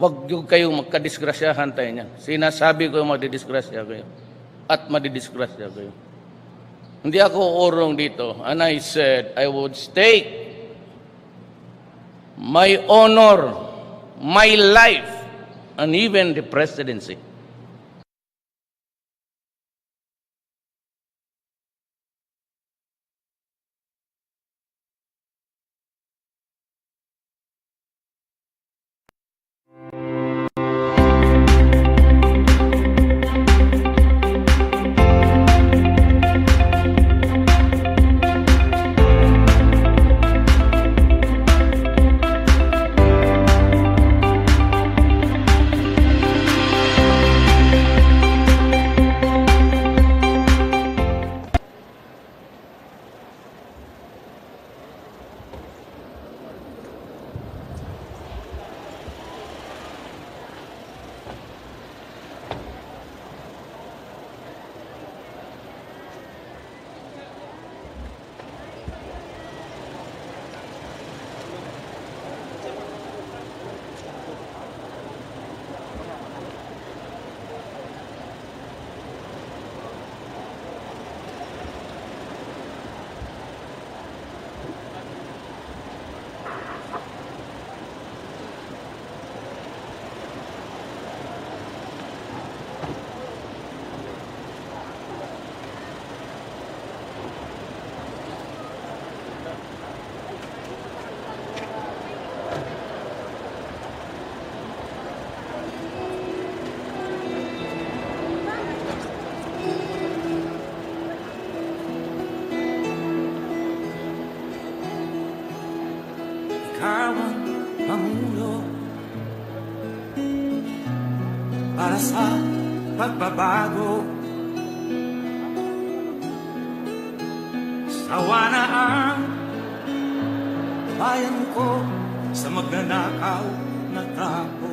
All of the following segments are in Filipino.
Huwag yung kayong magkadisgrasyahan tayo niyan. Sinasabi ko yung madidisgrasya kayo. At madidisgrasya kayo. Hindi ako urong dito. And I said, I would stake my honor, my life, and even the presidency. Ikaw ang pangulo para sa pagbabago. Sawa na ang bayan ko sa magnanakaw na tao.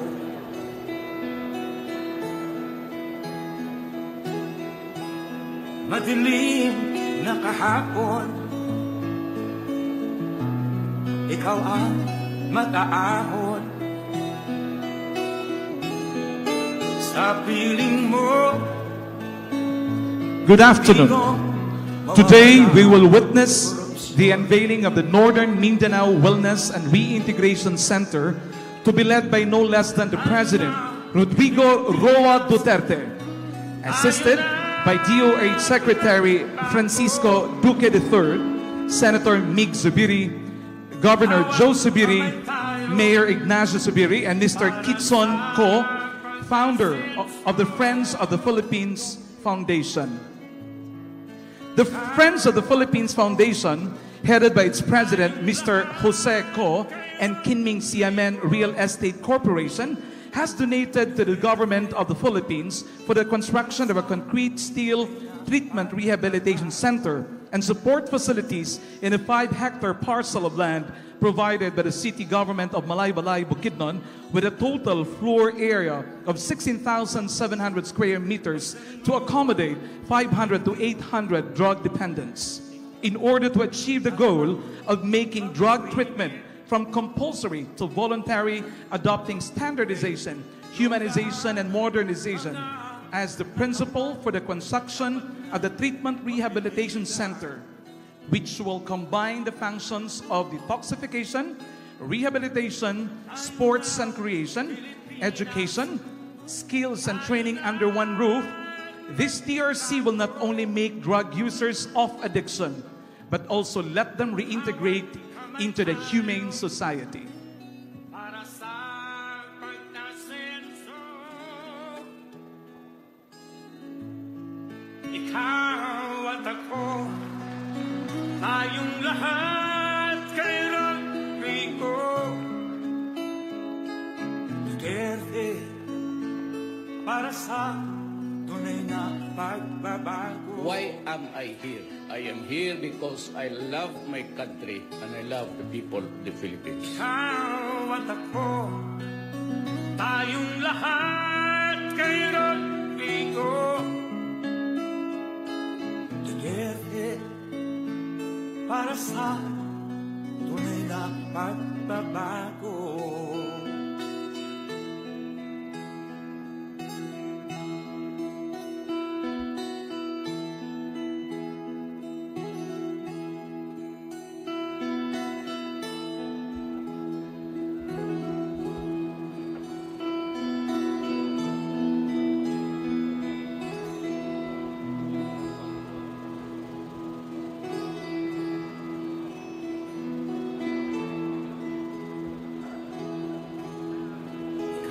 Madilim na kahapon, ikaw ang mag-aahon sa piling mo. Good afternoon. Today we will witness the unveiling of the Northern Mindanao Wellness and Reintegration Center to be led by no less than the President, Rodrigo Roa Duterte, assisted by DOH Secretary Francisco Duque III, Senator Mig Zubiri, Governor Joe Zubiri, Mayor Ignacio Zubiri, and Mr. Kitson Ko, founder of the Friends of the Philippines Foundation. The Friends of the Philippines Foundation, headed by its president, Mr. Jose Ko, and Kinming Siamen Real Estate Corporation, has donated to the government of the Philippines for the construction of a concrete steel treatment rehabilitation center and support facilities in a 5-hectare parcel of land provided by the city government of Malaybalay, Bukidnon, with a total floor area of 16,700 square meters to accommodate 500 to 800 drug dependents. In order to achieve the goal of making drug treatment from compulsory to voluntary, adopting standardization, humanization, and modernization as the principle for the construction of the Treatment Rehabilitation Center, which will combine the functions of detoxification, rehabilitation, sports and creation, education, skills and training under one roof. This TRC will not only make drug users off addiction, but also let them reintegrate into the humane society. Ikaw at ako, tayong lahat kay Rodrigo Duterte, para sa tunay na pagbabago. Why am I here? I am here because I love my country and I love the people of the Philippines. Ikaw at ako, tayong lahat kay Rodrigo Duterte, para sa tunay na pagbabago.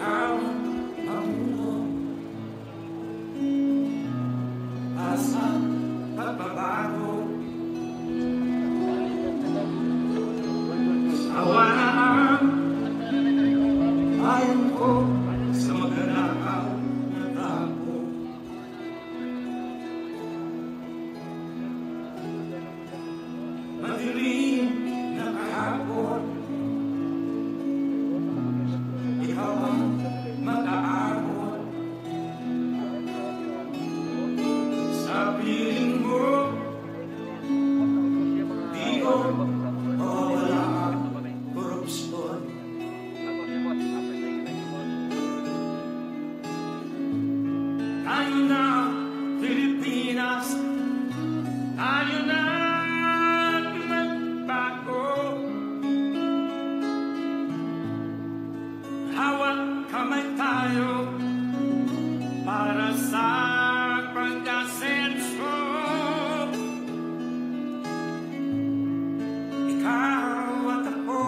ikaw ang mundo para sa pagbabago. Awa na ang ayon ko sa magnanakaw na tao. Madilim na kahapon, ikaw ang mag-aabot sa piling mo. Di ko mawawala ang korupsyon. Tayo na, Pilipinas, tayo na magbago. Hawak kamay tayo para sa pag-asenso. Ikaw at ako,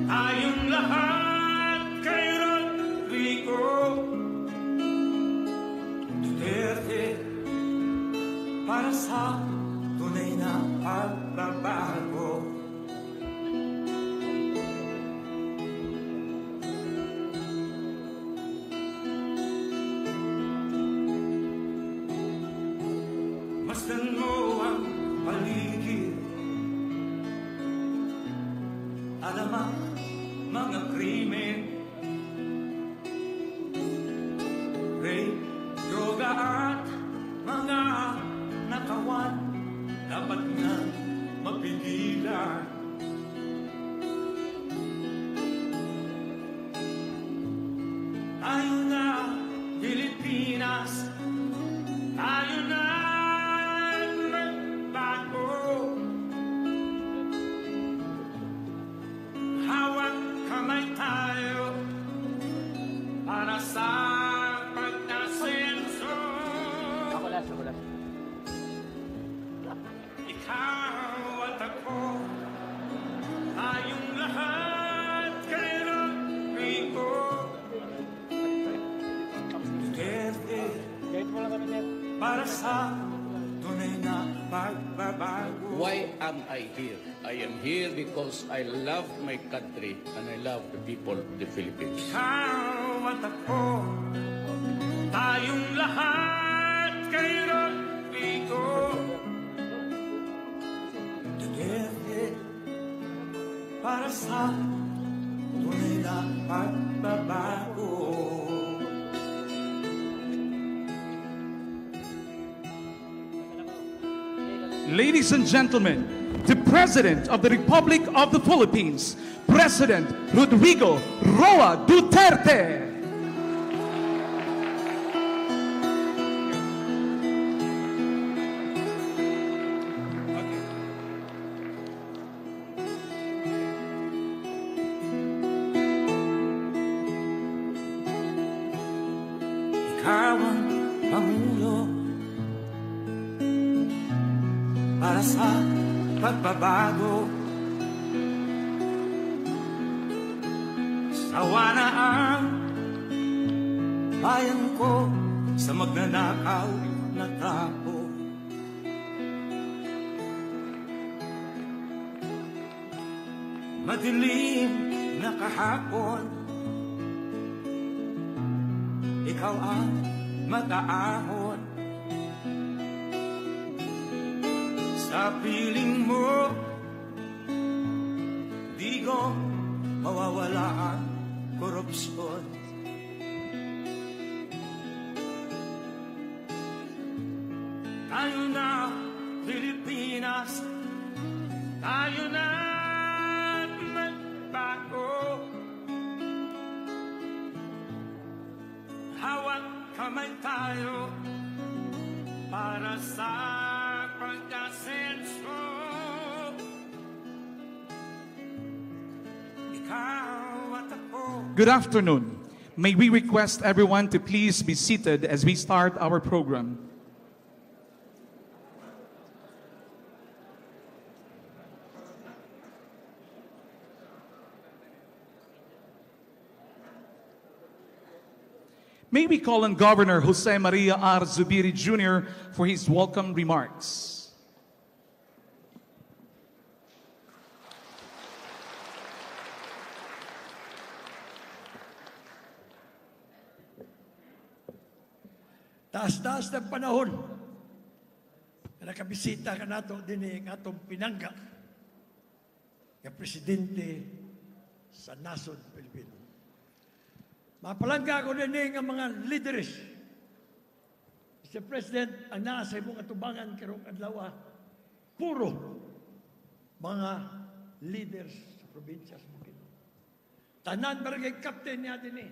tayong lahat kay Rodrigo Duterte, para sa tunay na pagbabago. Masdan mo ang paligid, alam ang mga krimen, rape, droga at mga nakawan, dapat na mapigilan. Tayo na, Pilipinas, tayo na magbago. Hawak kamay tayo para sa pag-asenso. Ikaw at ako, tayong lahat kay Rodrigo Duterte, para sa tunay na pagbabago. Why am I here? I am here because I love my country and I love the people of the Philippines. Ikaw at ako, tayong lahat kay Rodrigo Duterte, para sa tunay na pagbabago. Ladies and gentlemen, the President of the Republic of the Philippines, President Rodrigo Roa Duterte. Ikaw ang Pangulo para sa pagbabago. Sawa na ang bayan ko sa magnanakaw na tao. Madilim na kahapon, ikaw ang mag-aahon sa piling mo. Di ko mawawala ang korupsyon. Tayo na, Pilipinas, tayo na magbago. Hawak kamay tayo para sa pag-asenso. Ikaw at ako. Good afternoon. May we request everyone to please be seated as we start our program. May we call on Governor Jose Maria R. Zubiri Jr. for his welcome remarks. Taas-taas ng panahon na nakabisita ka nato din ang atong pinangga ng presidente sa nasod Pilipino. Mapalangga ko din ang mga leaders. Mr. President, ang nasa imong atubangan karong adlaw, puro mga leaders sa probinsya sa Bukidnon. Tanan barangay captain niya din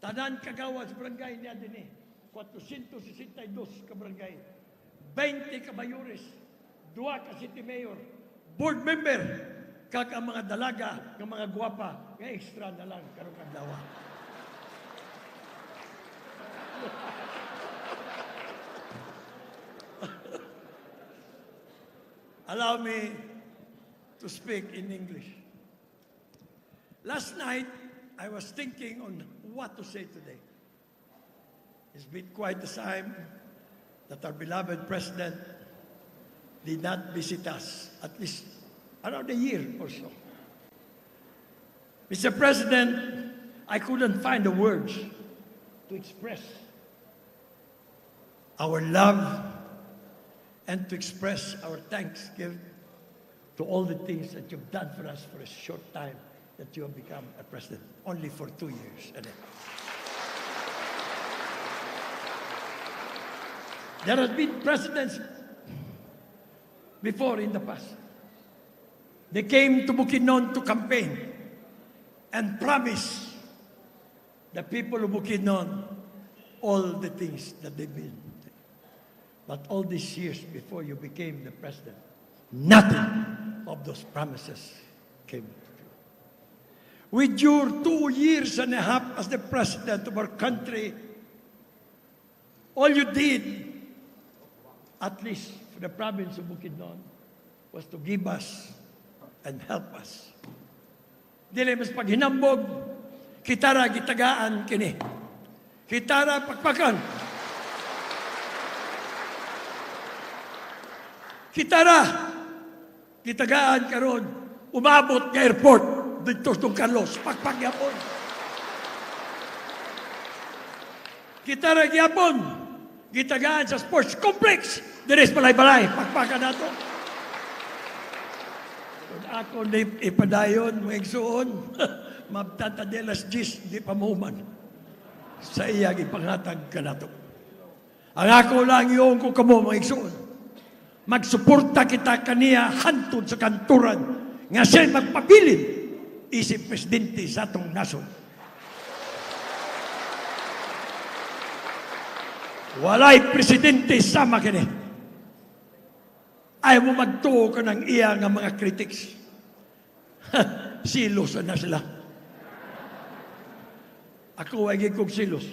tanan kagawa sa barangay niya din 462 ka barangay, 20 ka mayores, 2 ka city mayor, board member, kag ang mga dalaga, ng mga gwapa, nga extra na lang karong adlaw. Allow me to speak in English. Last night, I was thinking on what to say today. It's been quite the time that our beloved President did not visit us, at least around a year or so. Mr. President, I couldn't find the words to express our love and to express our thanksgiving to all the things that you've done for us for a short time that you have become a president, only for 2 years. There have been presidents before in the past. They came to Bukidnon to campaign and promise the people of Bukidnon all the things that they've been. But all these years before you became the president, nothing of those promises came true. With your 2 years and a half as the president of our country, all you did, at least for the province of Bukidnon, was to give us and help us. Dili mas paghinambog, kitara gitagaan kini. Kitara pakpakan. Kitara gitagaan karon umabot nga airport dito sa Carlos, pakpak yapon. Kitara gyapon gitagaan sa sports complex. Deres balay-balay, pakpakan nato. Kung ako na ipadayon, mga igsuon, mabtatadelas gis, di pa mahuman. Sa iyang ipangatag ka nato. Ang ako lang yung kung kamo, mga igsuon. Magsuporta kita kaniya hantod sa kanturan nga siya magpabilin isip presidente sa atong nasod. Walay presidente sama kini. Ayaw mo magtuo ka ng iya nga mga critics. Silos na sila. Ako ay kong silos.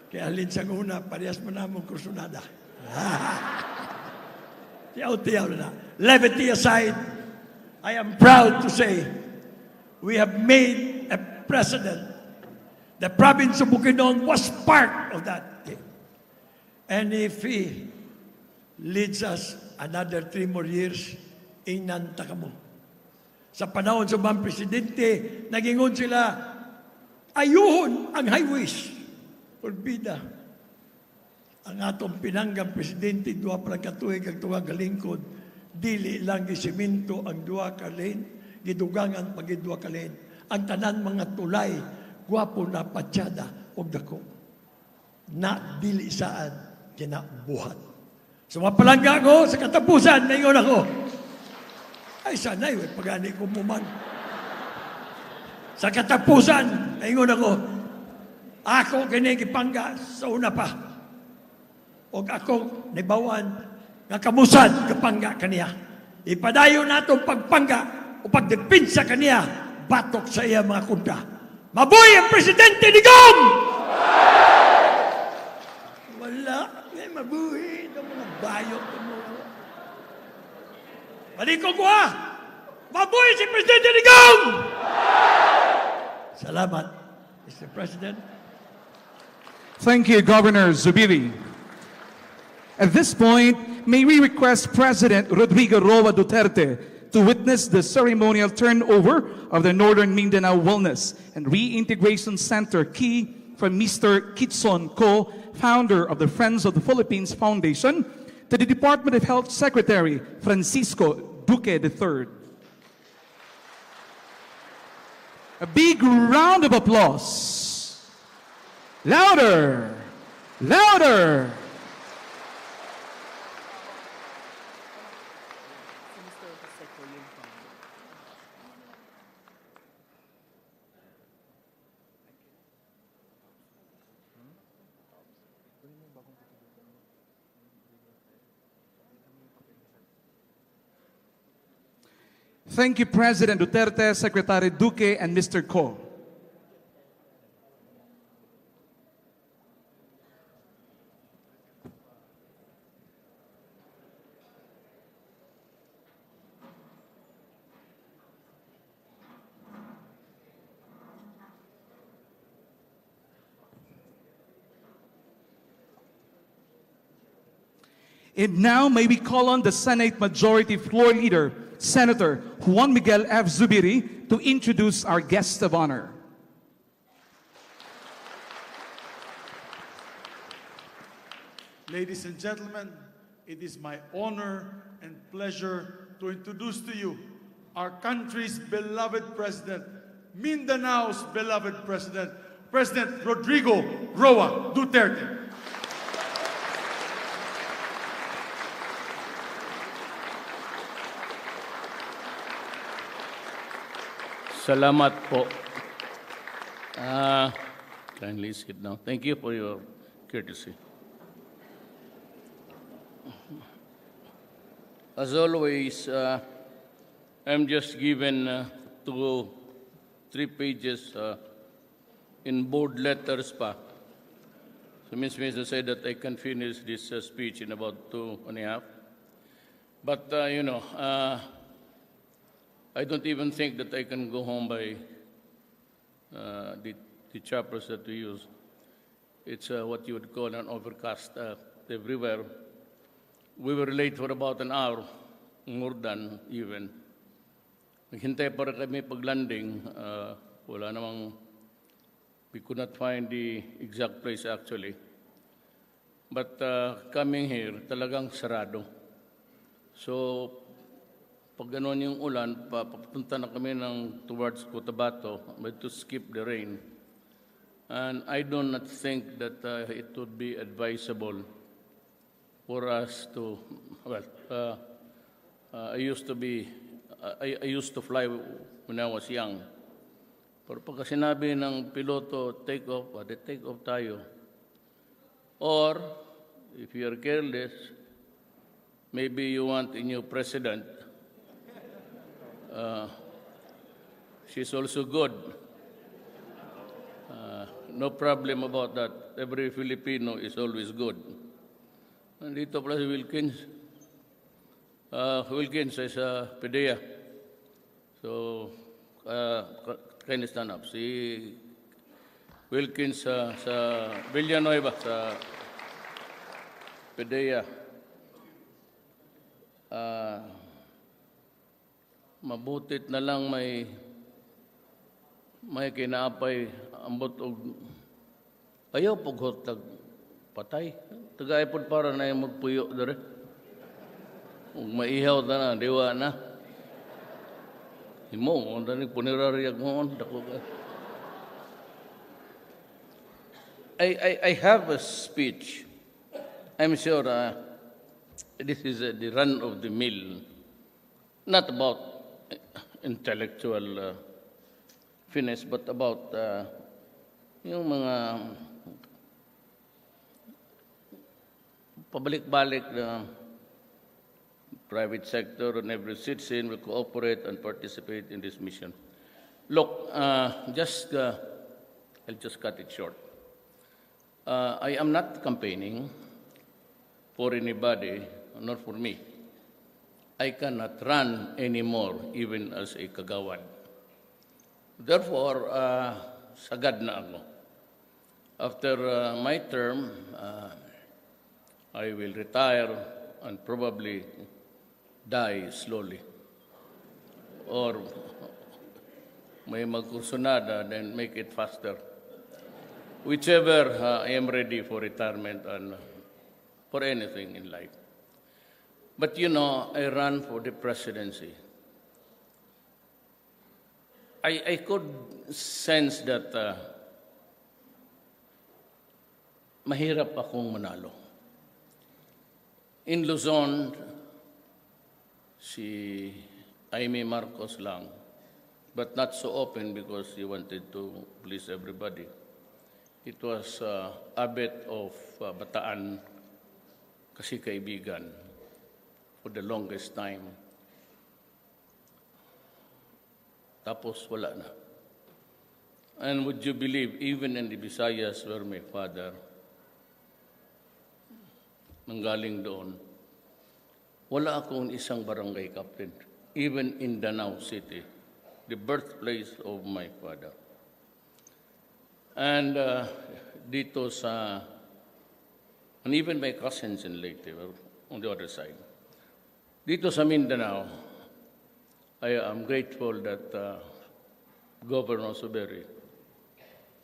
Kaya alin sa una, parehas mo na mong kursunada. Tiyaw-tiyaw na. Levity aside, I am proud to say we have made a precedent. The province of Bukidnon was part of that thing. And if he leads us another 3 more years, inanta ka mo. Sa panahon sa mga presidente, nagingon sila, ayuhon ang highways. Orbida. Ang atong pinanggang presidente, 2 parang katuig ang tuwang galingkod, dili lang gisiminto ang 2 ka lane, gidugangan pag 2 ka lane. Ang tanan mga tulay, gwapo na patsyada o dako. Na dili saan kinabuhat. So mapalangga ko sa katapusan, naingon ako. Ay sanay, pagani ko muman. Sa katapusan, naingon ako kinigipangga sa una pa. O ako nibawan nga kamusad kapangga kaniya. Ipadayon natong pagpangga o pagdepensa kaniya, batok sa iya mga kunta. Mabuhay ang Presidente Digong! Wala, mabuhay. Bayot mo. Balik ko mabuhay si Presidente Digong! Salamat. Mr. President. Thank you, Governor Zubiri. At this point, may we request President Rodrigo Roa Duterte to witness the ceremonial turnover of the Northern Mindanao Wellness and Reintegration Center key from Mr. Kitson Ko, founder of the Friends of the Philippines Foundation, to the Department of Health Secretary Francisco Duque III. A big round of applause. Louder! Louder! Thank you, President Duterte, Secretary Duque, and Mr. Ko. And now may we call on the Senate Majority Floor Leader, Senator Juan Miguel F. Zubiri, to introduce our guest of honor. Ladies and gentlemen, it is my honor and pleasure to introduce to you our country's beloved president, Mindanao's beloved president, President Rodrigo Roa Duterte. Salamat po. Kindly sit down. Thank you for your courtesy. As always, I'm just given 2-3 pages in bold letters pa. So Ms. Mesa said that I can finish this speech in about 2.5. But, I don't even think that I can go home by the chapters that we use. It's what you would call an overcast everywhere. We were late for about an hour, more than even. Naghintay para kami pag-landing. Wala namang, we could not find the exact place actually. But coming here, talagang sarado. So, pag gano'n yung ulan, papunta na kami towards Cotabato, but to skip the rain. And I do not think that it would be advisable for us to, I used to fly when I was young. Pero pagka sinabi ng piloto, take off, take off tayo. Or, if you are careless, maybe you want a new president. She's also good. No problem about that. Every Filipino is always good. Nandito pala si Wilkins. Wilkins is PDEA. So, can you stand up? Si Wilkins sa Villanueva, sa PDEA. Mabutit na lang may kinaapay ambot og ayaw paghot tag patay. Tagay pod para na yung magpuyo dere. Ug maihaw na diwa na. Imo on dani punerariyag mo dako. I have a speech. I'm sure this is the run of the mill. Not about intellectual finesse, but about yung mga pabalik-balik na private sector and every citizen will cooperate and participate in this mission. Look, I'll just cut it short. I am not campaigning for anybody, not for me. I cannot run anymore, even as a kagawad. Therefore, sagad na ako. After my term, I will retire and probably die slowly. Or may magkursunada, then make it faster. Whichever, I am ready for retirement and for anything in life. But you know, I ran for the presidency. I could sense that mahirap akong manalo. In Luzon, si Aimee Marcos lang, but not so open because he wanted to please everybody. It was a bit of Bataan kasi kaibigan for the longest time. Tapos wala na. And would you believe, even in the Visayas where my father nanggaling doon, wala akong isang barangay captain, even in Danao City, the birthplace of my father. And dito sa, and even my cousins in Leyte were on the other side. Dito sa Mindanao, I am grateful that Governor Suberi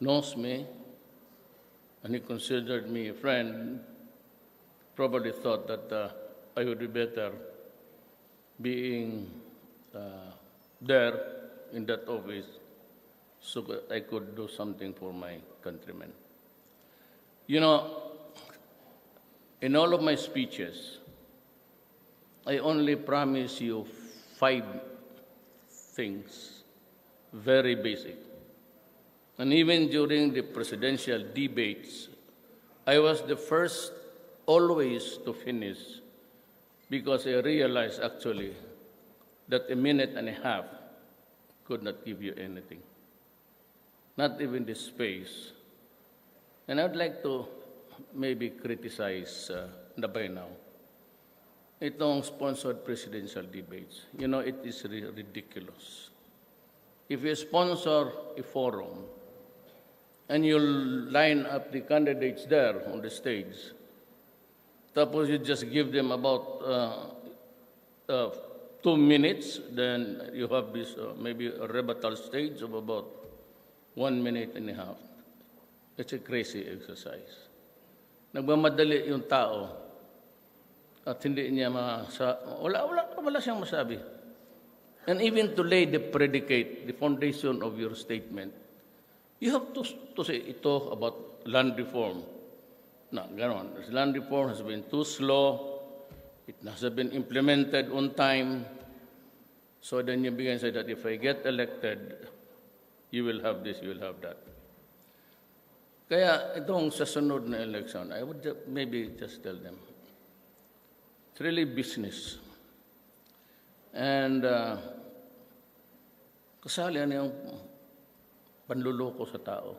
knows me, and he considered me a friend. Probably thought that I would be better being there in that office so that I could do something for my countrymen. You know, in all of my speeches, I only promise you 5 things, very basic. And even during the presidential debates, I was the first always to finish because I realized actually that a minute and a half could not give you anything, not even the space. And I'd like to maybe criticize na by now itong sponsored presidential debates. You know, it is ridiculous. If you sponsor a forum and you line up the candidates there on the stage, tapos you just give them about 2 minutes, then you have this maybe a rebuttal stage of about 1 minute and a half. It's a crazy exercise. Nagmamadali yung tao at hindi niya wala siyang masabi. And even to lay the predicate, the foundation of your statement, you have to say ito about land reform. No, ganon. Land reform has been too slow. It hasn't been implemented on time. So then you begin to say that if I get elected, you will have this, you will have that. Kaya itong sa sunod na election, I would maybe just tell them, it's really business. And kasali yung panluloko sa tao.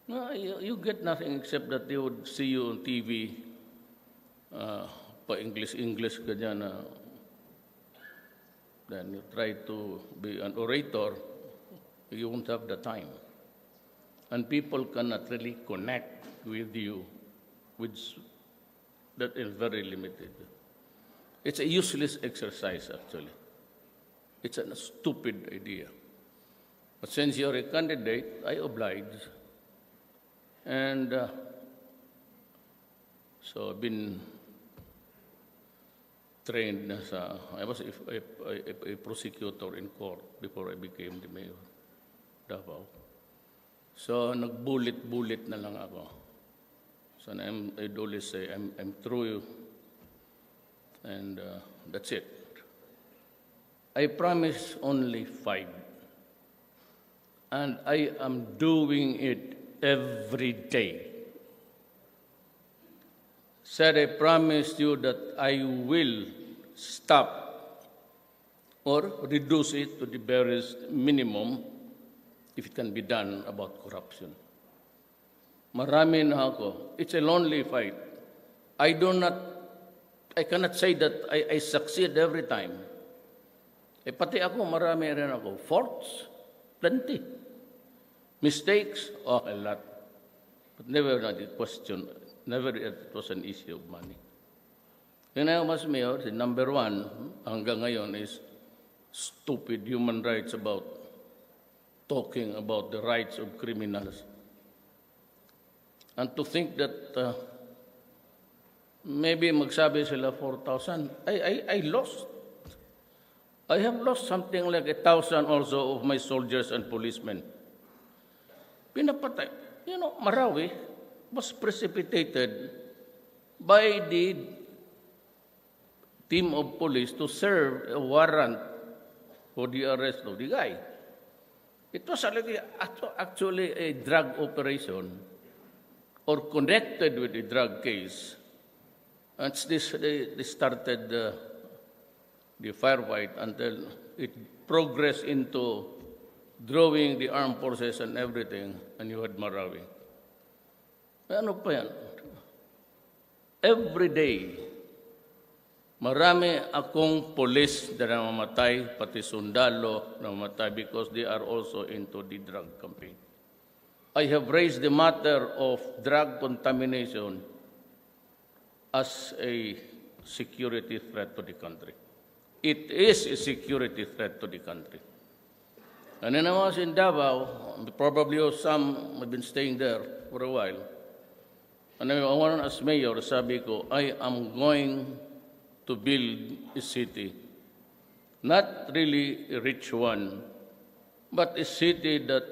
No, you get nothing except that they would see you on TV, pa-English ka dyan, then you try to be an orator, you won't have the time. And people cannot really connect with you, which that is very limited. It's a useless exercise, actually. It's a stupid idea. But since you're a candidate, I oblige. And so I've been trained as I was a prosecutor in court before I became the mayor of Davao. So nag-bullet na lang ako. So I'd always say, I'm through, and that's it. I promise only 5. And I am doing it every day. Said I promised you that I will stop or reduce it to the barest minimum if it can be done about corruption. Marami na ako. It's a lonely fight. I cannot say that I succeed every time. Pati ako, marami rin ako. Faults, plenty. Mistakes, a lot. But never not a question, never it was an issue of money. Yun ang mas mayor, si number one, hanggang ngayon is stupid human rights about talking about the rights of criminals. And to think that maybe magsabi sila 4,000, I lost. I have lost something like 1,000 also of my soldiers and policemen. Pinapatay. You know, Marawi was precipitated by the team of police to serve a warrant for the arrest of the guy. It was actually a drug operation or connected with the drug case. And they started the firefight until it progressed into drawing the armed forces and everything, and you had Marawi. Ano pa yan? Every day, marami akong police na namamatay, pati sundalo na namamatay because they are also into the drug campaign. I have raised the matter of drug contamination as a security threat to the country. It is a security threat to the country. And then I was in Davao, probably some have been staying there for a while. And I want as mayor, sabi ko, I am going to build a city. Not really a rich one, but a city that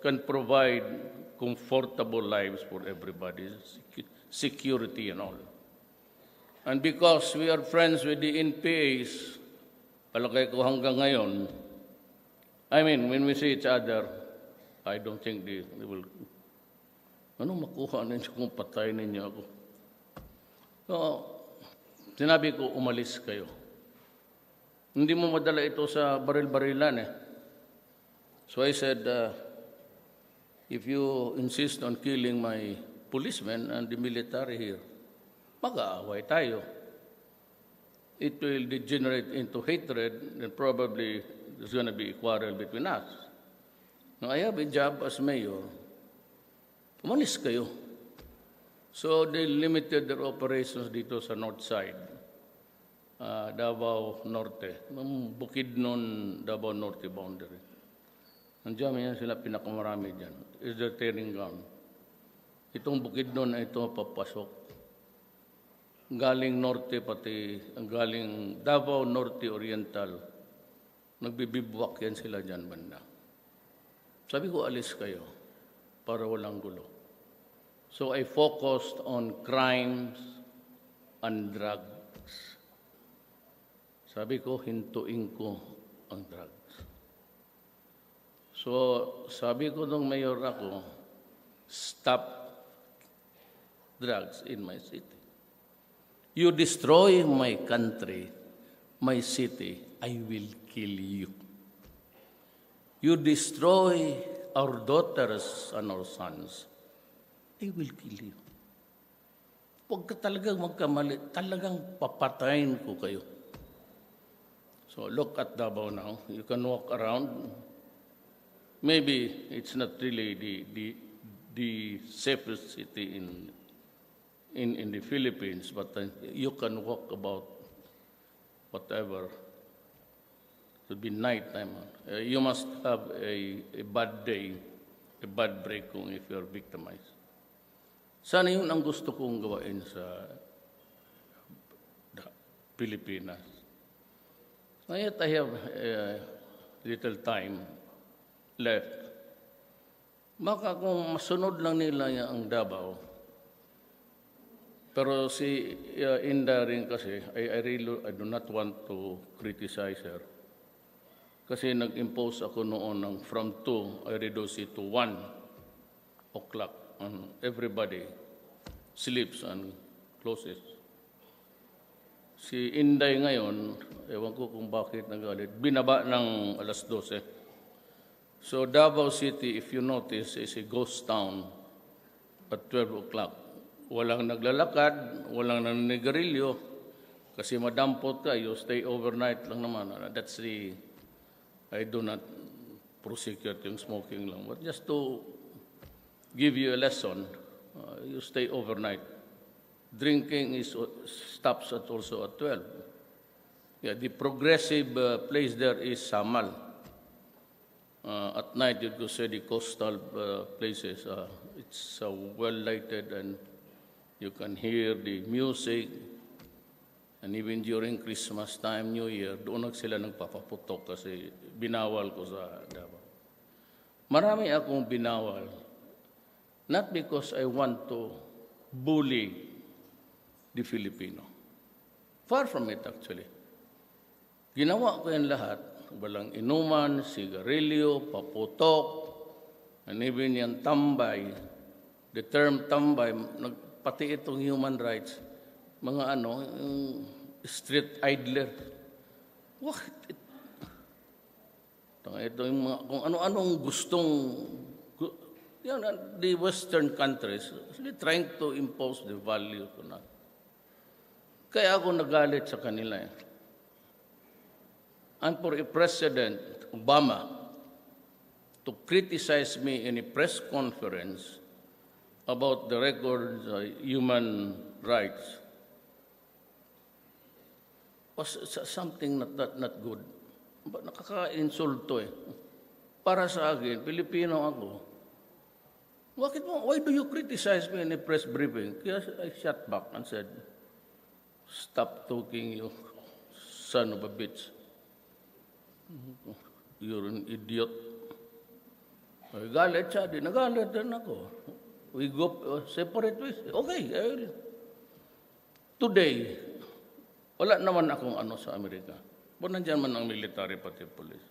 can provide comfortable lives for everybody, security and all. And because we are friends with the NPAs, palagay ko hanggang ngayon, I mean, when we see each other, I don't think they will, makuha ninyo kung patay ninyo ako. So, sinabi ko, umalis kayo. Hindi mo madala ito sa baril-barilan eh. So I said, if you insist on killing my policemen and the military here, mag-aaway tayo. It will degenerate into hatred and probably there's going to be a quarrel between us. Now, I have a job as mayor. Umalis kayo. So they limited their operations dito sa north side. Davao Norte. Bukidnon, Davao Norte boundary. Nandiyan yan sila pinakamarami dyan. Is the training ground. Itong Bukidnon na ito papasok. Galing norte pati, galing Davao Norte Oriental, nagbibibwak yan sila dyan banda. Sabi ko, alis kayo para walang gulo. So I focused on crimes and drugs. Sabi ko, hintuin ko ang drugs. So sabi ko nung mayor ako, stop drugs in my city. You destroy my country, my city, I will kill you. You destroy our daughters and our sons, I will kill you. Huwag ka talagang magkamali, talagang papatayin ko kayo. So look at Davao now. You can walk around. Maybe it's not really the safest city in the Philippines, but you can walk about whatever. It will be nighttime. You must have a bad day, a bad break if you are victimized. Sana yun ang gusto kong gawain sa Pilipinas. Yet I have little time left. Baka kung masunod lang nila ang Davao, pero si Inda rin kasi, I do not want to criticize her. Kasi nag-impose ako noon ng from 2, I reduce it to 1 o'clock. And everybody sleeps and closes. Si Inday ngayon, ewan ko kung bakit nagalit, binaba ng alas 12. So Davao City, if you notice, is a ghost town at 12 o'clock. Walang naglalakad, walang naninigarilyo, kasi madampot ka, you stay overnight lang naman. That's the, I do not prosecute yung smoking lang. But just to give you a lesson, you stay overnight. Drinking stops also at 12. Yeah, the progressive place there is Samal. At night, you could say the coastal places. It's well lighted and you can hear the music. And even during Christmas time, New Year, doon sila nagpapaputok kasi binawal ko sa Davao. Marami akong binawal. Not because I want to bully the Filipino. Far from it, actually. Ginawa ko yan lahat. Walang inuman, sigarilyo, paputok, and even yan tambay. The term tambay, pati itong human rights, mga street idler. Ito yung mga, kung ano-anong gustong, the Western countries, actually trying to impose the value to that. Kaya ako nagalit sa kanila eh. And for a President Obama to criticize me in a press conference about the record human rights was something not good. Nakaka-insulto eh. Para sa akin, Pilipino ako. Why do you criticize me in a press briefing? Kaya I shut back and said, stop talking, you son of a bitch. You're an idiot. Galit siya din. Nagalit din ako. We go separate ways. Okay. Today, wala naman akong sa Amerika. But nandiyan man ang military pati police.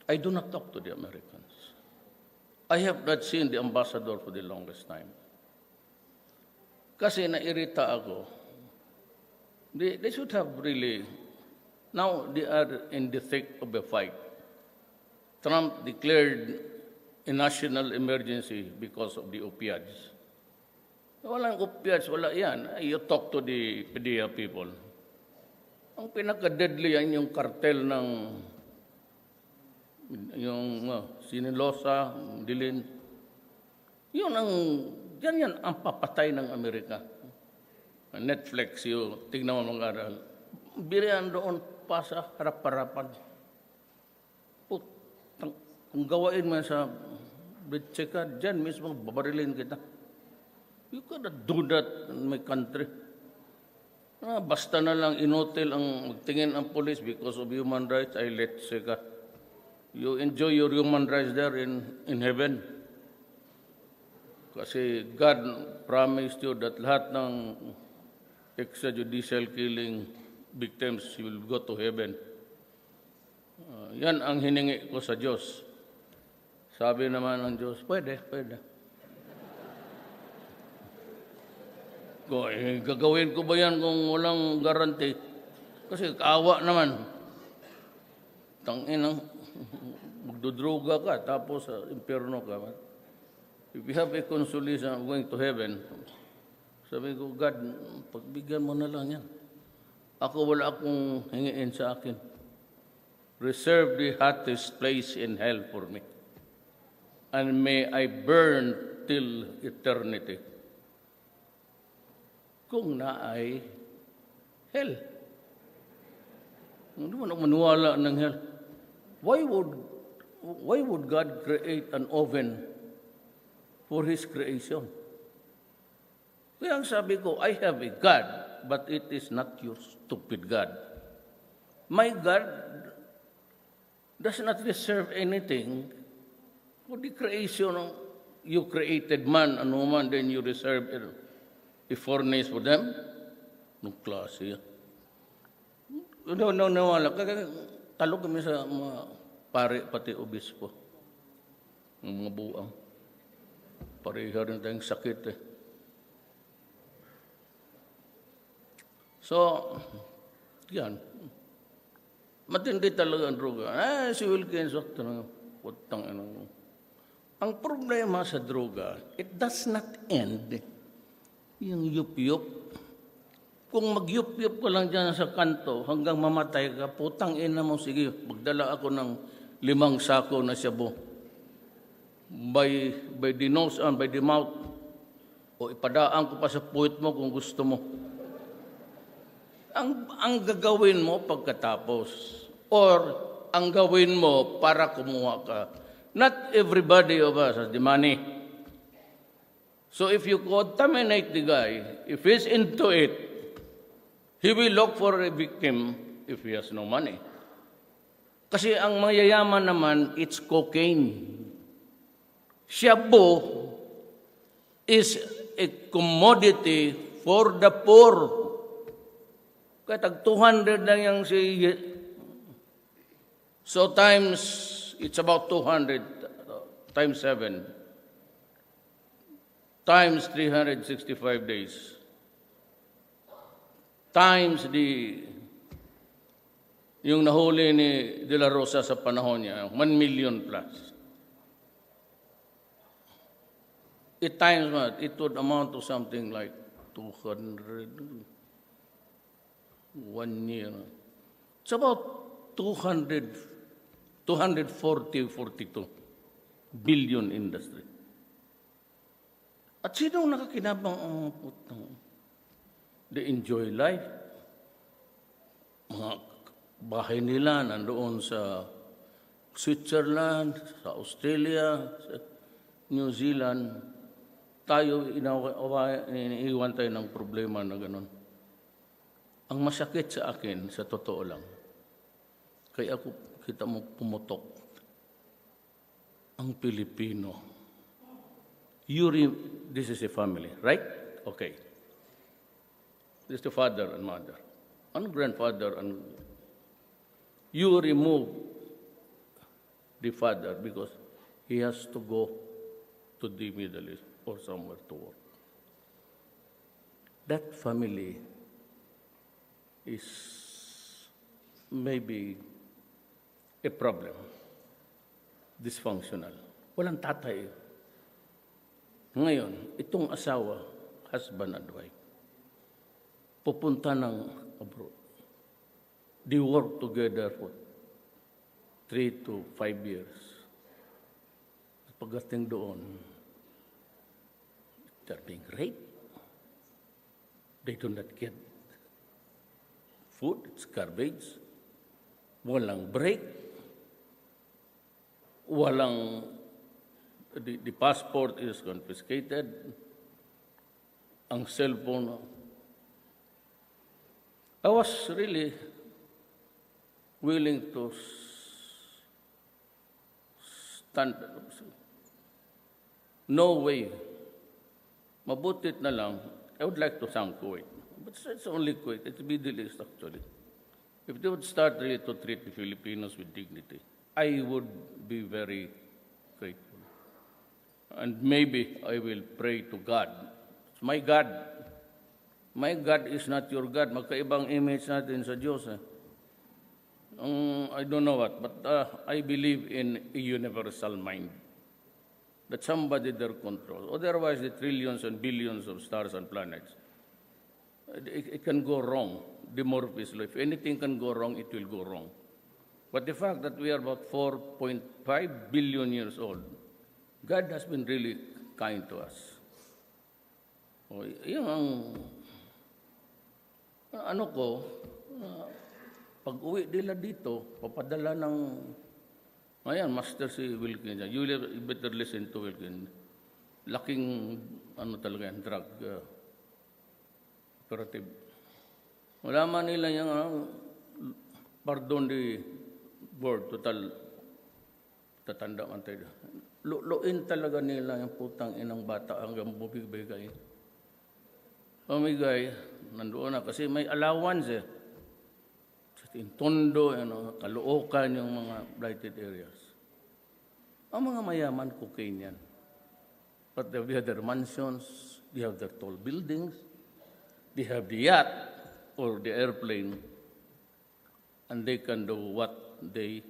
I do not talk to the Americans. I have not seen the ambassador for the longest time. Kasi nairita ako. They should have really. Now they are in the thick of a fight. Trump declared a national emergency because of the opiates. Walang opiates, wala yan. You talk to the PDEA people. Ang pinaka-deadly yan yung kartel ng Sinilosa, Dilin. Yan ang papatay ng Amerika. Netflix, tignan mo mga aral. Birihan doon pa sa harap-harapan. Kung gawain mo sa Britsika, dyan mismo, babarilin kita. You cannot do that in my country. Basta na lang inotel ang magtingin ang police because of human rights, ay let's say ka. You enjoy your human rights there in heaven. Kasi God promised you that lahat ng extrajudicial killing victims will go to heaven. Yan ang hiningi ko sa Diyos. Sabi naman ng Diyos, pwede. Gagawin ko ba yan kung walang guarantee? Kasi kaawa naman. Tanginang, magdudruga ka, tapos sa impyerno ka. If you have a consolation of going to heaven, sabi ko, God, pagbigyan mo na lang yan. Ako wala akong hingiin sa akin. Reserve the hottest place in hell for me. And may I burn till eternity. Kung naay hell. Hindi mo maniwala ng hell. Why would God create an oven for His creation? Kaya ang sabi ko, I have a God, but it is not your stupid God. My God does not reserve anything for the creation of you created man and woman, then you reserve a furnace for them? Nung klase yan. Wala. Talo kami sa mga pare, pati obispo. Ng mga buang. Pareha rin tayong sakit eh. So, yan. Matindi talaga ang droga. Si Wilkins, putang ano. Ang problema sa droga, it does not end yung yup-yup. Kung mag-yup-yup ko lang dyan sa kanto hanggang mamatay ka, putang ina mo, sige, magdala ako ng 5 sako na shabu. By the nose and by the mouth, o ipadaan ko pa sa puwit mo kung gusto mo. Ang gagawin mo pagkatapos, or ang gawin mo para kumuha ka. Not everybody of us has the money. So if you contaminate the guy, if he's into it, he will look for a victim if he has no money. Kasi ang mayayaman naman, it's cocaine. Shabu is a commodity for the poor. Kaya tag 200 lang yung si... So times, it's about 200 times 7. Times 365 days. Times yung nahuli ni De La Rosa sa panahon niya, 1 million plus. It times what? It would amount to something like 200, 1 year. It's about 240, 42 billion industry. At sino nakakinabang ang putang? They enjoy life. Mga bahay nila nandoon sa Switzerland, sa Australia, sa New Zealand. Tayo, iniiwan tayo ng problema na gano'n. Ang masakit sa akin, sa totoo lang, kaya ako, kita mo pumutok, ang Pilipino. This is a family, right? Okay. This is the father and mother, and grandfather, and you remove the father because he has to go to the Middle East or somewhere to work. That family is maybe a problem, dysfunctional. Walang tatay. Ngayon, itong asawa, husband and wife, pupunta ng abroad. They work together for 3 to 5 years. Pagdating doon, they're being raped. They do not get food, it's garbage. Walang break. The passport is confiscated. Ang cellphone. I was really willing to stand. No way. Mabutit na lang. I would like to thank Kuwait. But it's only Kuwait. It's Middle East actually. If they would start really to treat the Filipinos with dignity, I would be very grateful. And maybe I will pray to God. It's my God. My God is not your God. Magkaibang image natin sa Diyos. I don't know what, but I believe in a universal mind. That somebody there controls. Otherwise, the trillions and billions of stars and planets, it can go wrong. Dimorphism. If anything can go wrong, it will go wrong. But the fact that we are about 4.5 billion years old, God has been really kind to us. O, yun ang ano ko, pag uwi nila dito, papadala ng ayan, master si Wilkin. You better listen to Wilkin. Laking, ano talaga yan, drug operative. Wala man nila yung, pardon the word, total, tatanda man tayo. Luin talaga nila yung putang inang bata hanggang bumibigay. Pamigay, nandoon na, kasi may allowance eh. In Tondo, Caloocan, yung mga blighted areas. Ang mga mayaman, cocaine yan. But they have their mansions, they have their tall buildings, they have the yacht or the airplane, and they can do what they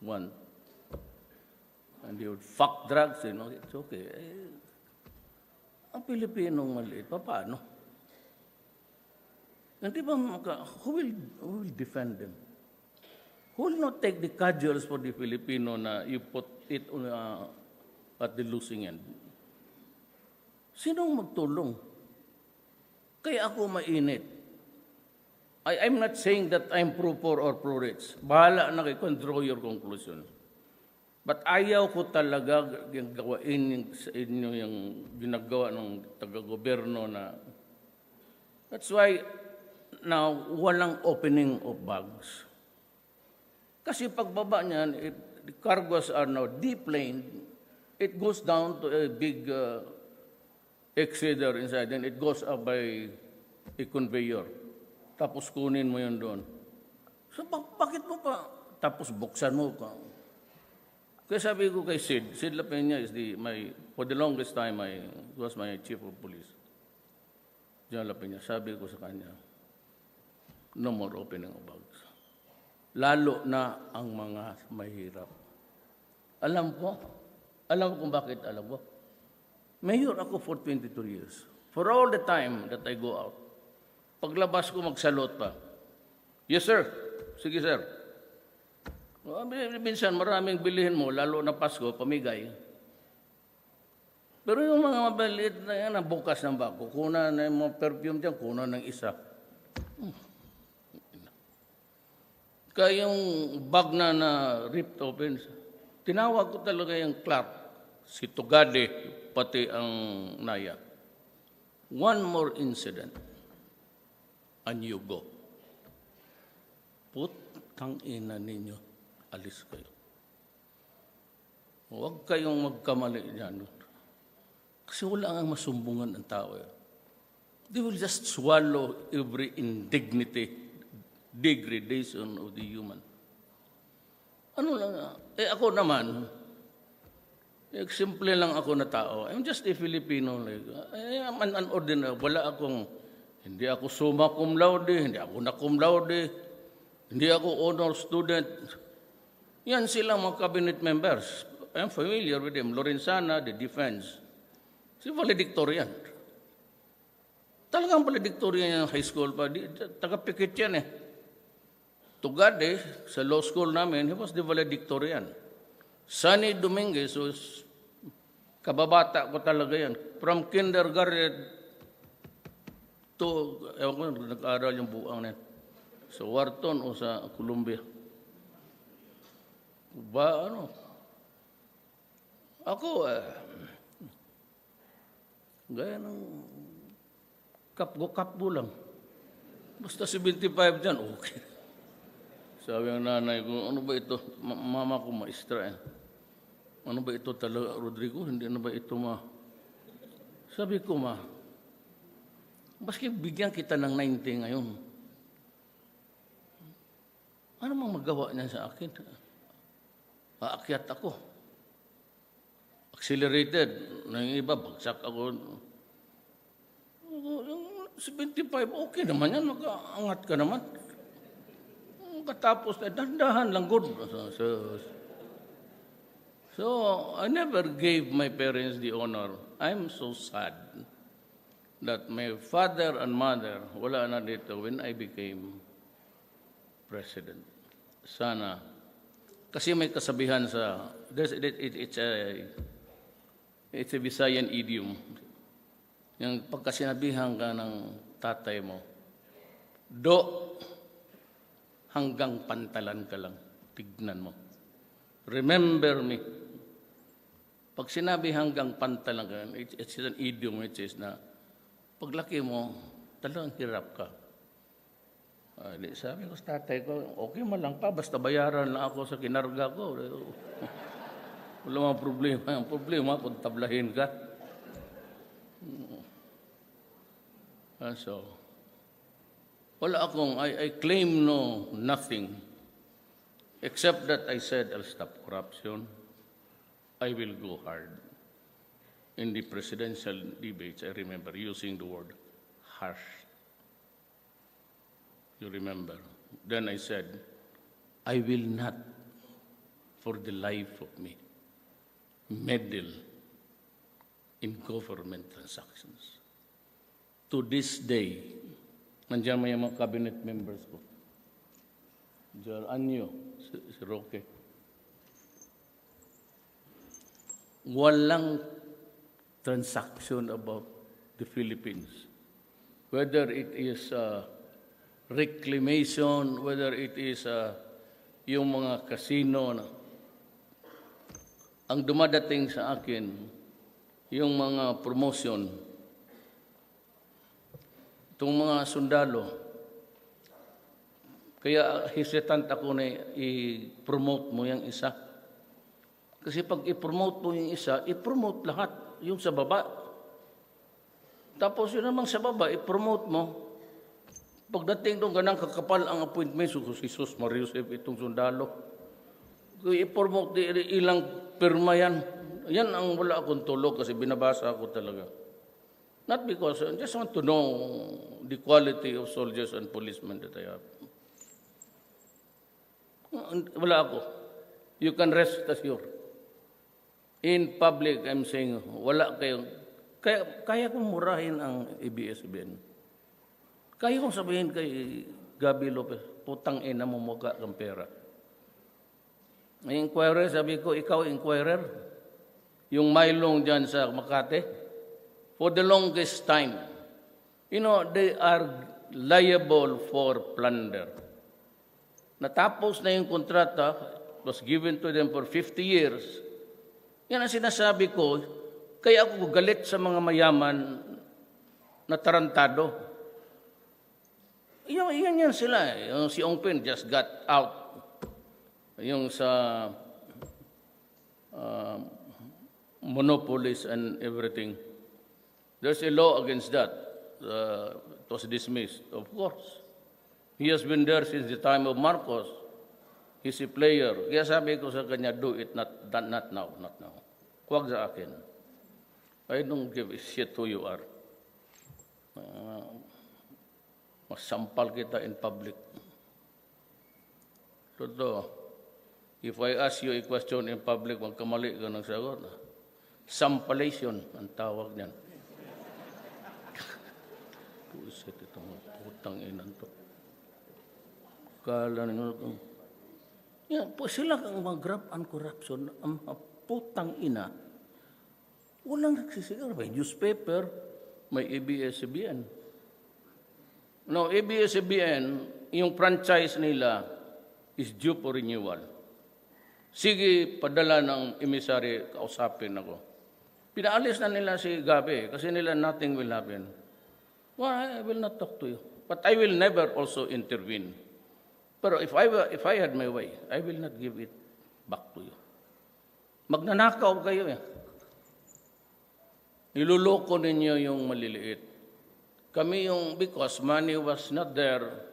want. And they would fuck drugs, it's okay. Ang Pilipinong maliit, paano? Hindi ba who will defend them? who will not take the cudgels for the Filipino na you put it on, at the losing end? Sinong magtulong? Kaya ako mainit. I'm not saying that I'm pro-poor or pro-rich. Bahala na kayo, draw your conclusion. But ayaw ko talaga yung gawain sa inyo yung ginagawa ng taga-gobyerno na. That's why now walang opening of bags. Kasi pagbaba niyan, the cargoes are now deplaned, it goes down to a big exceeder inside, and it goes up by a conveyor. Tapos kunin mo yun doon. So bakit mo pa? Tapos buksan mo pa. Kaya sabi ko kay Sid Lapena is for the longest time, was my chief of police. John Lapena, sabi ko sa kanya, no more opening of bags. Lalo na ang mga mahirap. Alam ko kung bakit alam ko. Mayor ako for 22 years. For all the time that I go out, paglabas ko magsalot pa. Yes, sir. Sige, sir. Minsan maraming bilihin mo, lalo na Pasko, pamigay. Pero yung mga mabaliit na yan, bukas ng bako, kuna na yung mga perfume dyan, kuna ng isa. Kaya yung bag na ripped open, tinawag ko talaga yung clerk, si Tugade, pati ang Naya. One more incident, and you go. Putang ina ninyo, alis kayo. Huwag kayong magkamali dyan. Kasi wala ang masumbungan ng tao. They will just swallow every indignity, degradation of the human. Ano lang, ako naman, simple lang ako na tao. I'm just a Filipino. I am an ordinary. Hindi ako summa cum laude, hindi ako na cum laude, hindi ako honor student. Yan silang mga cabinet members. I'm familiar with them. Lorenzana, the defense. Si valedictorian. Talagang valedictorian yung high school pa. Taga-pikit yan eh. Tugade, sa law school namin, he was the valedictorian. Sunny Dominguez was kababata ko talaga yan. From kindergarten to, ewan ko, nag-aaral yung buang na yan. Sa Wharton o sa Columbia. Ako, gaya ng kapgo lang. Basta 75 dyan, okay. Sabi ang nanay ko, ano ba ito? Mama ko maestra eh. Ano ba ito talaga, Rodrigo? Hindi na ba ito Sabi ko, baski bigyan kita ng 90 ngayon. Ano mang magawa niya sa akin? Aakyat ako. Accelerated. Nang iba, bagsak ako. Yung 75, okay naman yan. Nag-aangat ka naman. Katapos, dahan-dahan lang good. So, I never gave my parents the honor. I'm so sad that my father and mother wala na dito when I became president. Sana. Kasi may kasabihan sa, it's a Visayan idiom. Yung pagkasinabihan ka ng tatay mo, hanggang pantalan ka lang. Tignan mo. Remember me. Pag sinabi hanggang pantalan ka, it's an idiom which is na paglaki mo, talagang hirap ka. Sabi ko sa tatay ko, okay man lang pa, basta bayaran lang ako sa kinarga ko. Wala mga problema. Ang problema, kung tablahin ka. So, wala akong, I claim nothing. Except that I said I'll stop corruption. I will go hard. In the presidential debates, I remember using the word harsh. You remember? Then I said, I will not, for the life of me, meddle in government transactions. To this day, nandiyan may mga cabinet members ko. Diyan, anyo, si Roque. Walang transaction about the Philippines. Whether it is reclamation, whether it is yung mga casino na ang dumadating sa akin, yung mga promotion, itong mga sundalo, kaya hesitant ako na i-promote mo yung isa. Kasi pag i-promote mo yung isa, i-promote lahat, yung sa baba. Tapos yun namang sa baba, i-promote mo. Pagdating doon, ganang kakapal ang appointment, si Jesus Mariusef, itong sundalo. Kung i-promote, ilang pirma yan. Yan ang wala akong tulog kasi binabasa ako talaga. Not because, I just want to know the quality of soldiers and policemen that I have. Wala ako. You can rest assured. In public, I'm saying, wala kayong, kaya kong murahin ang ABS-CBN. Kaya kong sabihin kay Gabi Lopez, putang ina mo mukha kang pera. May inquirer, sabi ko, ikaw inquirer, yung Maylong dyan sa Makati, for the longest time, you know, they are liable for plunder. Natapos na yung kontrata, was given to them for 50 years. Yan ang sinasabi ko, kaya ako galit sa mga mayaman na tarantado. Yan sila. Yung si Ong Pin just got out. Yung sa monopolies and everything. There's a law against that. It was dismissed, of course. He has been there since the time of Marcos. He's a player. Kaya sabi ko sa kanya, do it, not now, not now. Huwag sa akin. I don't give a shit who you are. Masampal kita in public. Totoo. If I ask you a question in public, magkamali ka ng sagot. Sampalation ang tawag niyan. Pusit itong putang inan to. Kala ninyo, yan, po sila kang mag-grab and corruption, ang putang ina, walang nagsisigaw. May newspaper, may ABS-CBN. No, ABS-CBN, yung franchise nila is due for renewal. Sige, padala ng emisary, kausapin ako. Pinaalis na nila si Gabi kasi nila nothing will happen. Well, I will not talk to you. But I will never also intervene. Pero if I had my way, I will not give it back to you. Magnanakaw kayo eh. Niluloko ninyo yung maliliit. Kami yung, because money was not there.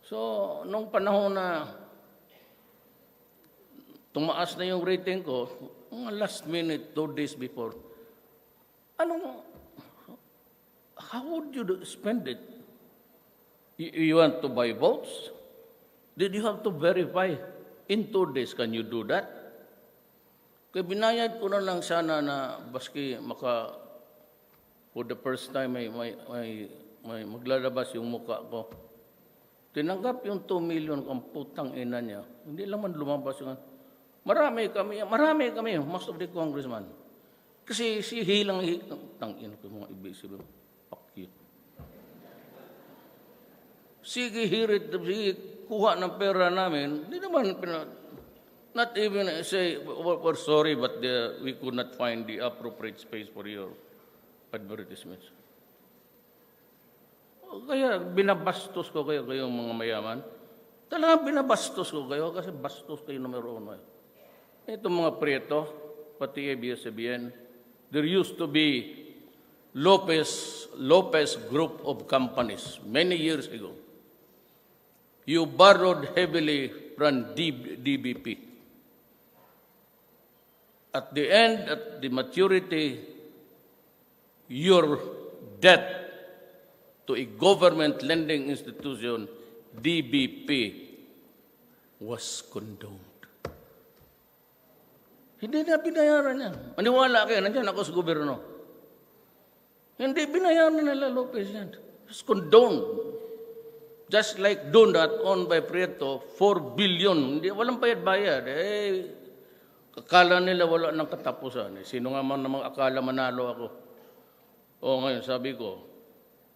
So, nung panahon na tumaas na yung rating ko, mga last minute, 2 days before, how would you spend it? You want to buy votes? Did you have to verify? In 2 days, can you do that? Kaya binayad ko na lang sana na baski for the first time may maglalabas yung mukha ko. Tinanggap yung 2 million kung putang ina niya. Hindi lang man lumabas yung... Marami kami, most of the congressman. Kasi si hilang tangin ko mga ibig fuck you. Sige, hirit, sige, kuha ng pera namin, hindi naman, not even say, we're sorry, but we could not find the appropriate space for your advertisements. Kaya binabastos ko kayo mga mayaman. Talagang binabastos ko kayo kasi bastos kayo numero 1. Itong mga preto, pati ABS-CBN, there used to be Lopez group of companies many years ago. You borrowed heavily from DBP. At the end, at the maturity, your debt to a government lending institution, DBP, was condoned. Hindi na binayaran yan. Maniwala kayo, nandiyan ako sa gobyerno. Hindi binayaran nila Lopez yan. It's condoned. Just like Donut owned by Prieto, 4 billion. Hindi, walang bayad-bayad. Akala nila wala ng katapusan. Sino nga man namang akala manalo ako? Ngayon, sabi ko,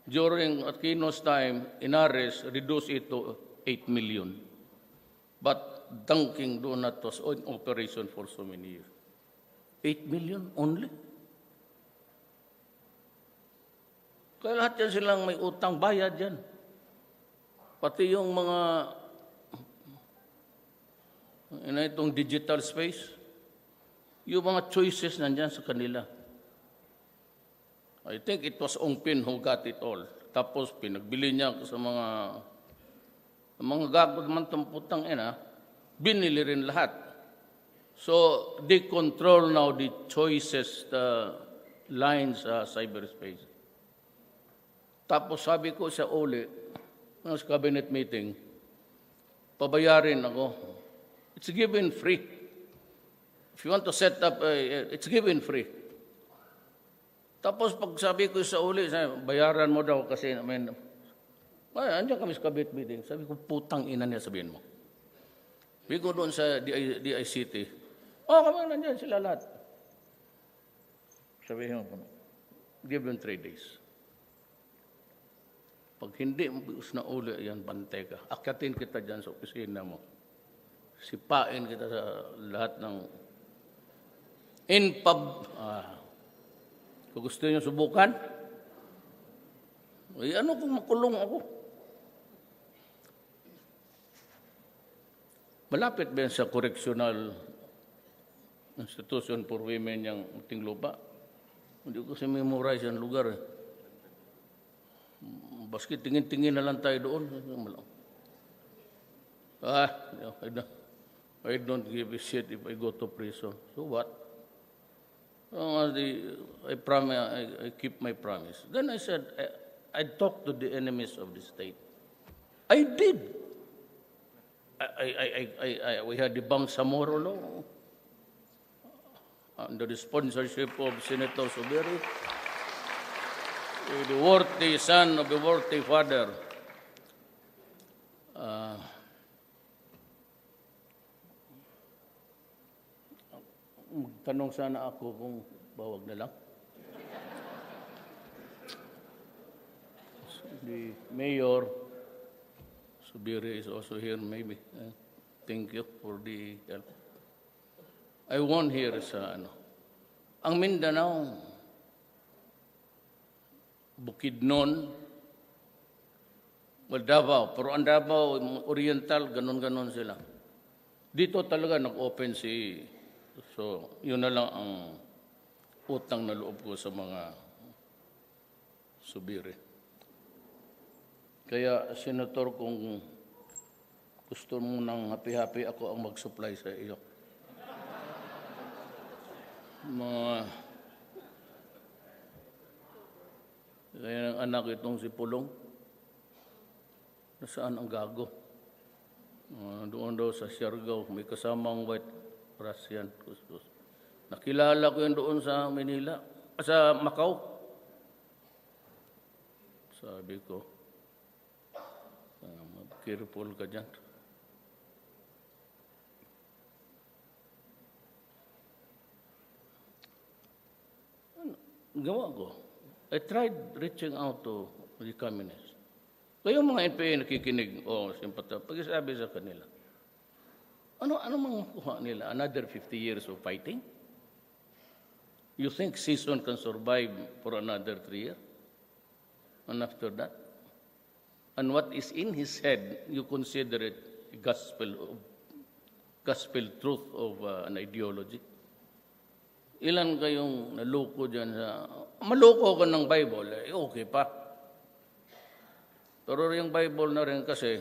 during Aquino's time, Inares reduced it to 8 million. But Dunkin' Donut was in operation for so many years. 8 million only? Kaya lahat yan silang may utang bayad yan. Pati yung mga itong digital space, yung mga choices nandyan sa kanila. I think it was Ong Pin who got it all. Tapos pinagbili niya sa mga gagod man itong putang binili rin lahat. So they control now the choices, the lines sa cyberspace. Tapos sabi ko sa uli, sa cabinet meeting, pabayarin ako. It's given free. If you want to set up, it's given free. Tapos pag sabi ko sa uli, bayaran mo daw kasi, andiyan kami sa cabinet meeting. Sabi ko, putang ina niya, sabihin mo. Sabi ko doon sa DICT, kami nandiyan sila lahat. Sabihin mo, give them 3 days. Pag hindi mo na uli, yan, bantay ka. Akyatin kita dyan sa opisina mo. Sipain kita sa lahat ng kung gusto nyo subukan, ano kung makulong ako? Malapit ba yan sa correctional institution for women yung ating lupa? Hindi ko kasi memorize yung lugar. Baski tingin-tingin na lang tayo doon. I don't give a shit if I go to prison. So what? I keep my promise. Then I said, I talked to the enemies of the state. I did. We had the Bangsamoro law under the sponsorship of Senator Subiri. The worthy son of the worthy father. Tanong sana ako kung bawag na lang. The mayor, Subiri is also here maybe. Thank you for the help. I won here sa ang Mindanao, Bukidnon, Davao, pero ang Davao, Oriental, ganon-ganon sila. Dito talaga nag-open so yun na lang ang utang na loob ko sa mga Subiri. Kaya, Senator, kung gusto mo ng happy-happy, ako ang mag-supply sa iyo. Kaya ang anak itong si Pulong, nasaan ang gago? Doon daw sa Siargao, may kasamang white Russian. Nakilala ko yun doon sa Manila, sa Macau. Sabi ko, careful ka dyan. Gawa ko. I tried reaching out to the communists. Kaya yung mga NPA nakikinig, simpata, pag-isabi sa kanila, ano mga kuha nila? Another 50 years of fighting? You think Sasot can survive for another 3 years? And after that? And what is in his head, you consider it a gospel truth of an ideology? Ilan kayong naloko dyan maloko ka ng Bible, okay pa. Pero yung Bible na rin kasi,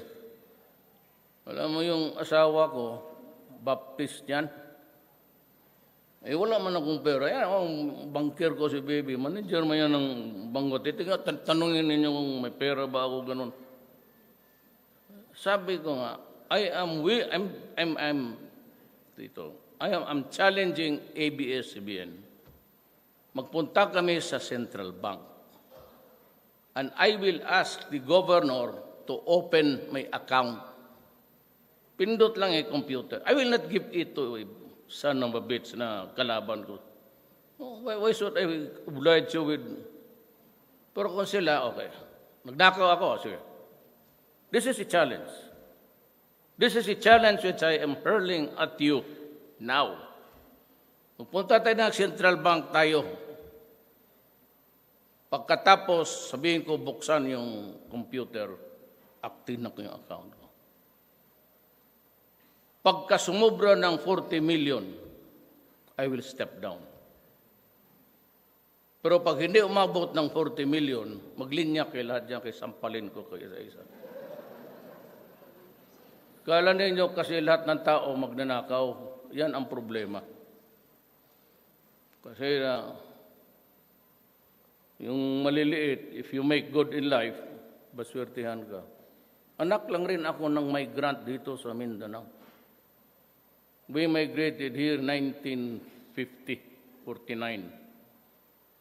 alam mo yung asawa ko, Baptist yan. Wala man akong pera. Yan, ang banker ko si baby, manager man yan ng bangko. Tanungin ninyo kung may pera ba ako, ganun. Sabi ko nga, I'm challenging ABS-CBN. Magpunta kami sa Central Bank. And I will ask the governor to open my account. Pindot lang computer. I will not give it to a son of a bitch na kalaban ko. Oh, why should I oblige you with... Pero kung sila, okay. Nagnakaw ako, sige. This is a challenge. This is a challenge which I am hurling at you now. Pupunta tayo ng Central Bank tayo. Pagkatapos, sabihin ko, buksan yung computer, active na ko yung account ko. Pagka sumubra ng 40 million, I will step down. Pero pag hindi umabot ng 40 million, maglinya kay lahat dyan, kay sampalin ko kay isa-isa. Kala ninyo kasi lahat ng tao magnanakaw, yan ang problema. Kasi yung maliliit, if you make good in life, baswertihan ka. Anak lang rin ako ng migrant dito sa Mindanao. We migrated here 1950, 49.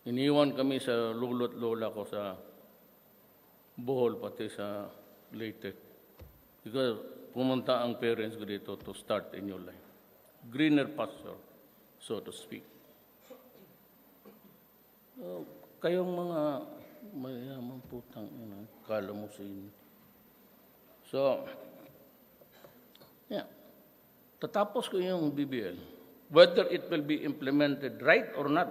Iniwan kami sa lolo't lola ko sa Bohol, pati sa Leyte. Because pumunta ang parents ko dito to start a new life. Greener pasture, so to speak. Kayong mga mayamang putang ina, kala mo sa inyo. So, yeah. Tatapos ko yung BBL. Whether it will be implemented right or not,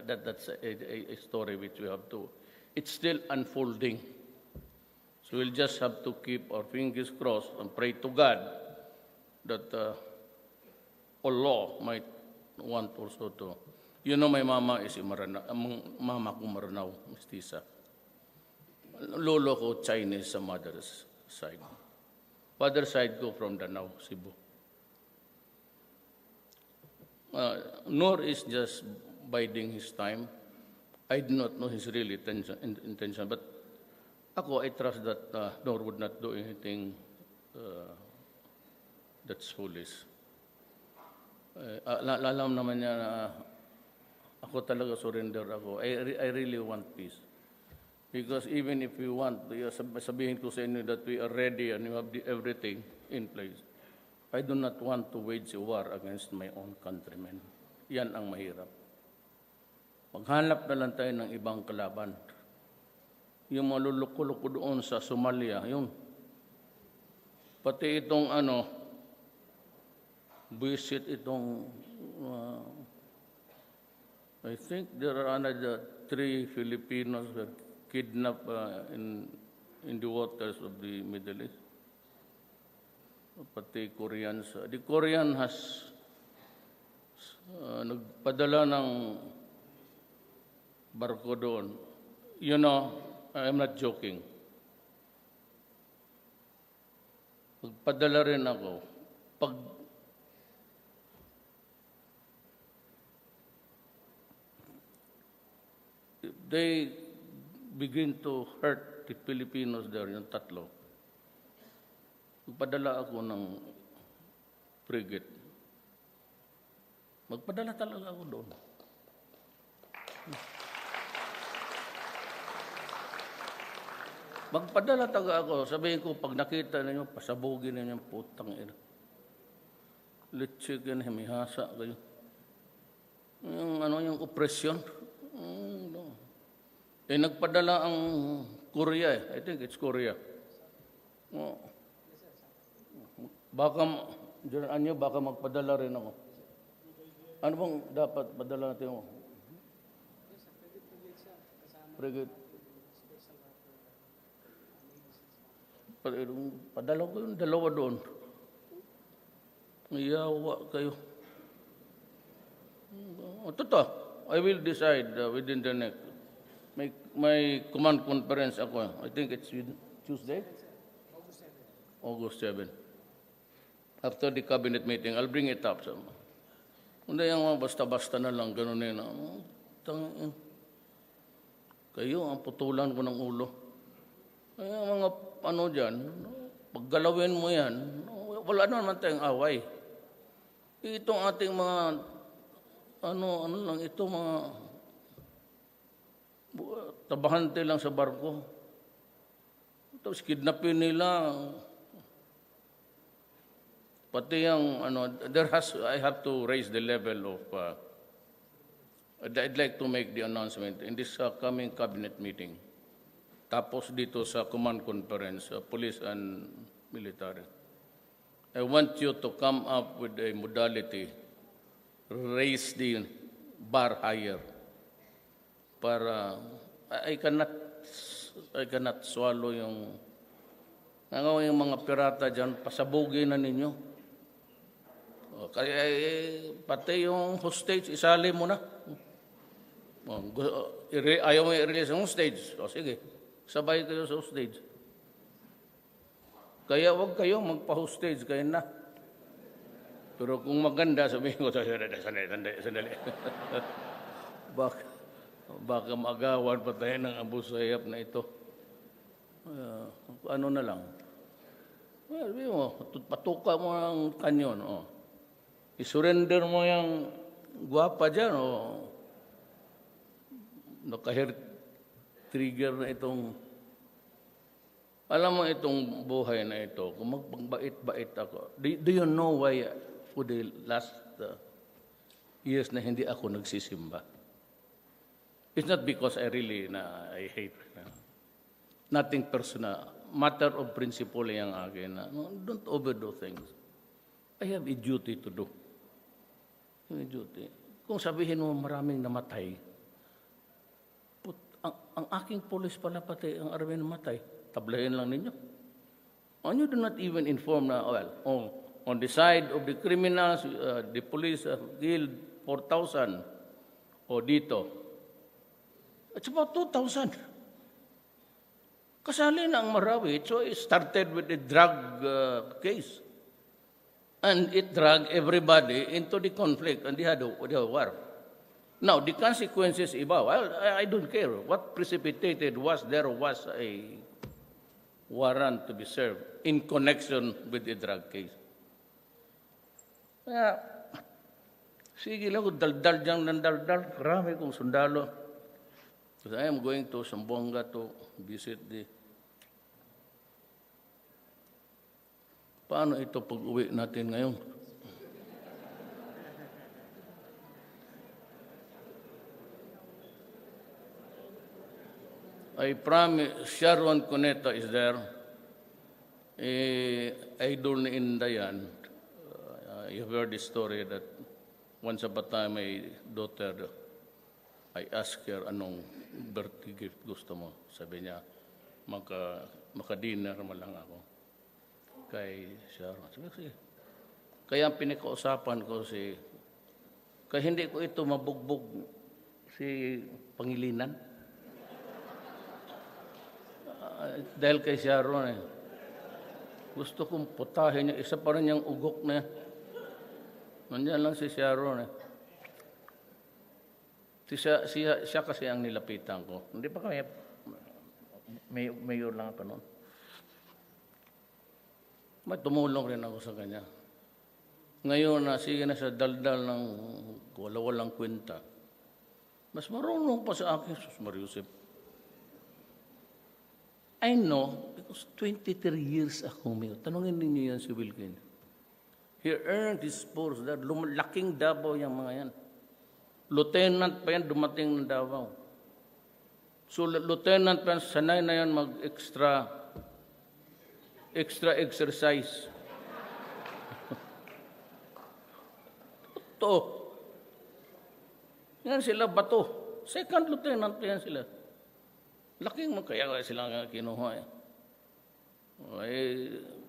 that's a story which we have to... It's still unfolding. So we'll just have to keep our fingers crossed and pray to God that Allah might want also to... You know, my mama is mama ko Maranao, mestiza. Lolo ko Chinese sa mother's side. Father's side ko from Danao, Cebu. Nor is just biding his time. I do not know his real intention, but ako, I trust that Nor would not do anything that's foolish. Alam naman niya na ako talaga surrender ako. I really want peace. Because even if we want, sabihin ko sa inyo that we are ready and we have everything in place, I do not want to wage a war against my own countrymen. Yan ang mahirap. Maghanap na lang tayo ng ibang kalaban. Yung maluluko-luko doon sa Somalia, yun. Pati itong visit itong, I think there are another 3 Filipinos were kidnapped in the waters of the Middle East. Pati Koreans. The Korean has nagpadala ng barko doon. You know, I'm not joking. Nagpadala rin ako. Pag they begin to hurt the Filipinos there, yung tatlo, magpadala ako ng frigate. Magpadala talaga ako doon. Magpadala talaga ako. Sabihin ko, pag nakita ninyo, pasabugin ninyo, putang ina. Litsik yan, himihasa kayo. Yung opresyon. Nagpadala ang Korea I think it's Korea. Baka magpadala rin ako. Ano bang dapat padala natin mo? Frigate. Padala ko yung dalawa doon. Iyawa kayo. Totoo. I will decide within the next. May command conference ako. I think it's Tuesday? August 7. After the cabinet meeting, I'll bring it up. Hindi yung mga basta-basta na lang, gano'n yun. Kayo, ang putulan ko ng ulo. Ay, mga dyan, paggalawin mo yan, wala naman tayong away. Itong ating mga, ito mga, tabahante lang sa barko. Tapos kidnapin nila. Pati yung, I have to raise the level of, I'd like to make the announcement in this coming cabinet meeting. Tapos dito sa command conference, police and military. I want you to come up with a modality, raise the bar higher. Para, I cannot swallow yung mga pirata dyan, pasabugin na ninyo. Kaya pati yung hostage, isali mo na. Ayaw mo i-release yung hostage. O sige, sabay kayo sa hostage. Kaya wag kayo magpa-hostage, kayo na. Pero kung maganda, sabihin ko, sandali. Baka magawan pa tayo ng abusayap na ito. Ano na lang. Sabi mo, patuka mo ang kanyon. I-surrender mo yung guwapa dyan. Naka-hair trigger na itong... Alam mo itong buhay na ito, kung magpagbait-bait ako. Do you know why for the last years na hindi ako nagsisimba? It's not because I hate. Nothing personal. Matter of principle yung akin. Don't overdo things. I have a duty to do. May duty. Kung sabihin mo maraming namatay, ang aking polis pala pati ang Erwin namatay, tablahin lang ninyo. And you do not even inform na, on the side of the criminals, the police have killed 4,000. O dito, it's about 2,000. Kasali na ang Marawi. So it started with the drug case. And it dragged everybody into the conflict and they had a war. Now, the consequences, iba, well, I don't care. What precipitated was there was a warrant to be served in connection with the drug case. Kaya, sige lang, daldal dyan ng daldal. Marami kong sundalo. Because I am going to Zamboanga to visit the... Paano ito pag-uwi natin ngayon? I promise, Sharon Cuneta is there. Idol ni Indayan. You've heard the story that once upon a time, my daughter, I asked her, anong birthday gift gusto mo? Sabi niya, maka-dinner mo lang ako. Kay Sharon. Sabi ko, sige. Kaya ang pinakausapan ko kaya hindi ko ito mabugbog si Pangilinan. Dahil kay Sharon gusto kong putahin niya. Isa pa rin niyang ugok na. Nandiyan lang si Sharon Siya kasi ang nilapitan ko. Hindi pa kami, mayor lang pa noon. May tumulong rin ako sa kanya. Ngayon sige na sa daldal ng walang kwenta. Mas marunong pa sa akin, Sus Mariusip. I know, because 23 years akong mayor. Tanungin ninyo yan si Wilkin. He earned his spurs. Laking Davao yung mga yan. Lieutenant pa yan, dumating ng Davao. So, lieutenant pa yan, sanay na yan mag-extra exercise. Ito. Yan sila bato. Second lieutenant pa yan sila. Laking kaya sila nga kinuha.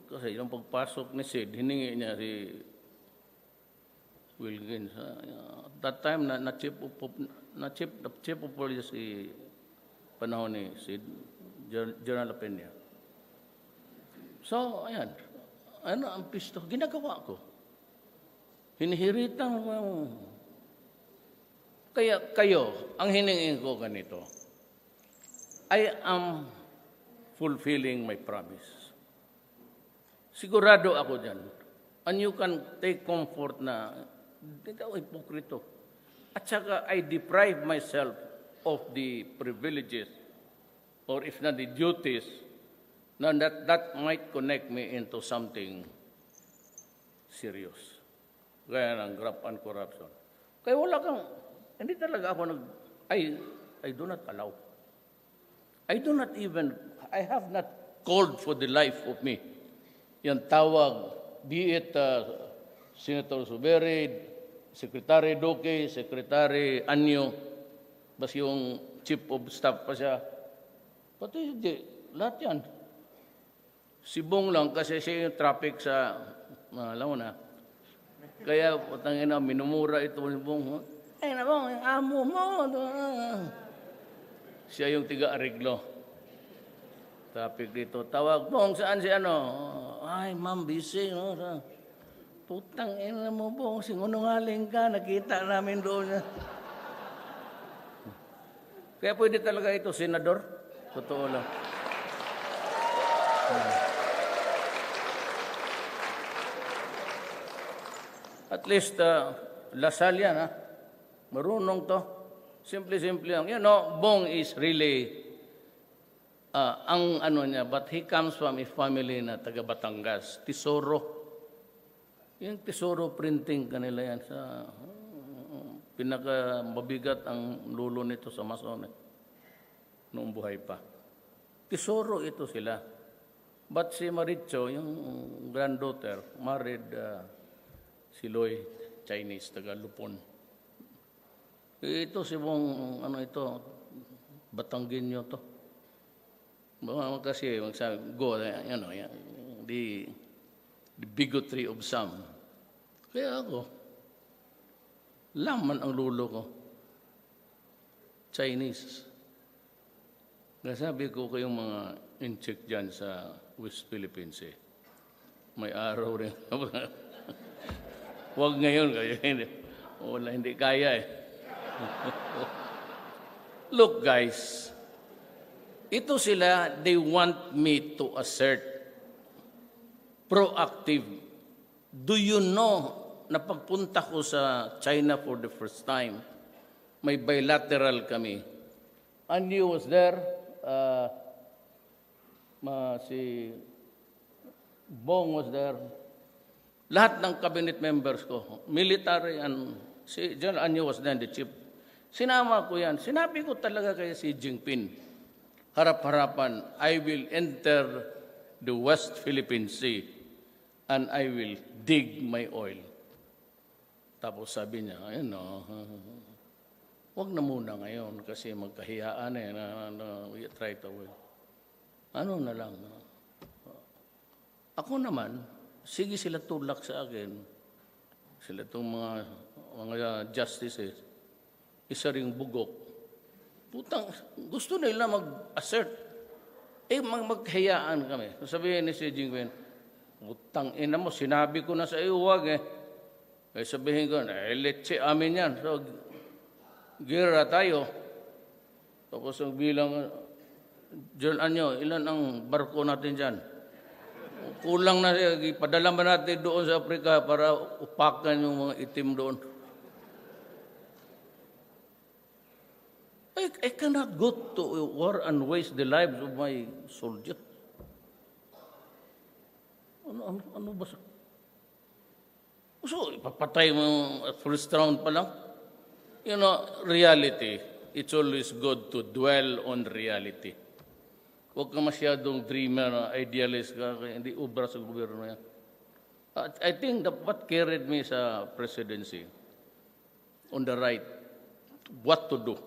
Kasi yung pagpasok ni Sid, hiningi niya si Wilkins. That time, chief of police si panahon ni Sid, General Peña. So, ayan. Ano ang pisto? Ginagawa ko. Hinihiritan mo. Kaya kayo, ang hiningin ko ganito, I am fulfilling my promise. Sigurado ako dyan. And you can take comfort na hindi ako hipokrito. At saka I deprive myself of the privileges or if not the duties Now that might connect me into something serious. Gaya ng graft and corruption. Kaya wala kang, hindi talaga ako I do not allow. I have not called for the life of me. Yan tawag, be it Senator Suberid, Secretary Duque, Secretary Anyo, bas yung Chief of Staff pa siya. Pati hindi, lahat yan. Si Bong lang kasi siya yung traffic sa, alam mo na. Kaya, patangin na, minumura ito ni Bong. Ay na Bong, yung amo mo. Siya yung tiga-ariglo. Traffic dito. Tawag, Bong, saan si ano? Ay, ma'am, busy. No? Putang ina mo, Bong, sinungaling ka. Nakita namin doon. Kaya pwede talaga ito, senador. Totoo lang. At least, Lasal yan, ha? Marunong to. Simple lang. You know, Bong is really, ang ano niya, but he comes from a family na taga Batangas. Tesoro. Yung Tesoro printing kanila yan sa pinaka-mabigat ang lulo nito sa Mason noong buhay pa. Tesoro ito sila. But si Maricho, yung granddaughter, married si Loy, Chinese, taga Lupon. Ito si Bong, ano ito, Batanggenyo to. Kasi magsabi, go, you know, the bigotry of some. Kaya ako, laman ang lulo ko. Chinese. Nasabi ko kayong mga in-check dyan sa West Philippines eh. May araw rin. Huwag ngayon kayo. Wala, hindi kaya eh. Look guys, ito sila, they want me to assert proactive. Do you know, na pagpunta ko sa China for the first time, may bilateral kami. Anyu was there, si Bong was there, lahat ng cabinet members ko, military and si General Anyo was then the chief. Sinama ko yan. Sinabi ko talaga kay si Jinping, harap-harapan, I will enter the West Philippine Sea and I will dig my oil. Tapos sabi niya, ayun no, wag na muna ngayon kasi magkahiyaan eh, we try to win. Ano na lang. Ako naman, sige sila tulak sa akin. Sila itong mga justices. Isa ring bugok. Putang, gusto nila mag-assert. Maghayaan kami. Sabihin ni si Jinping, putang ina mo, sinabi ko na sa iyo, wag eh. Kaya sabihin ko, let's amin yan. So, gira tayo. Tapos ang bilang, John Anyo, ilan ang barko natin dyan? Kulang na siya, padala ba natin doon sa Afrika para upakan yung mga itim doon? I cannot go to war and waste the lives of my soldiers. Ano ba sa... So, ipapatay mo first round pa lang? You know, reality, it's always good to dwell on reality. Huwag ka masyadong dreamer, idealist ka, hindi ubra sa gobyerno yan. I think what carried me sa presidency, on the right, what to do.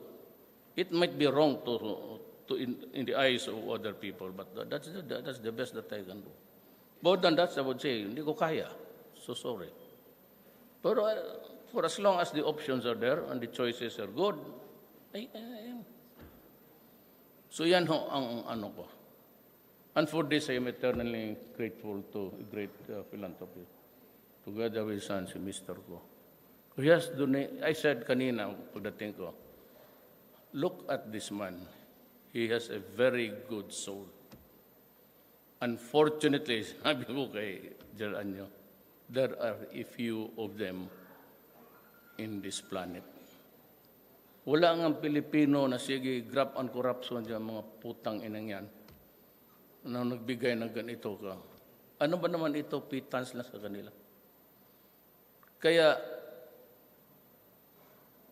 It might be wrong to in the eyes of other people, but that's the best that I can do. More than that, I would say, hindi ko kaya. So sorry. Pero for as long as the options are there and the choices are good, so yan ho ang ano ko. And for this, I am eternally grateful to a great philanthropist, together with son, si Mr. Ko. Yes, I said kanina, pagdating ko, look at this man. He has a very good soul. Unfortunately, sabi ko kay General Anyo, there are a few of them in this planet. Wala nga Pilipino na sige, graft and corruption dyan, mga putang inang yan. na nagbigay ng ganito ka. Ano ba naman ito? Pittance lang sa kanila. Kaya,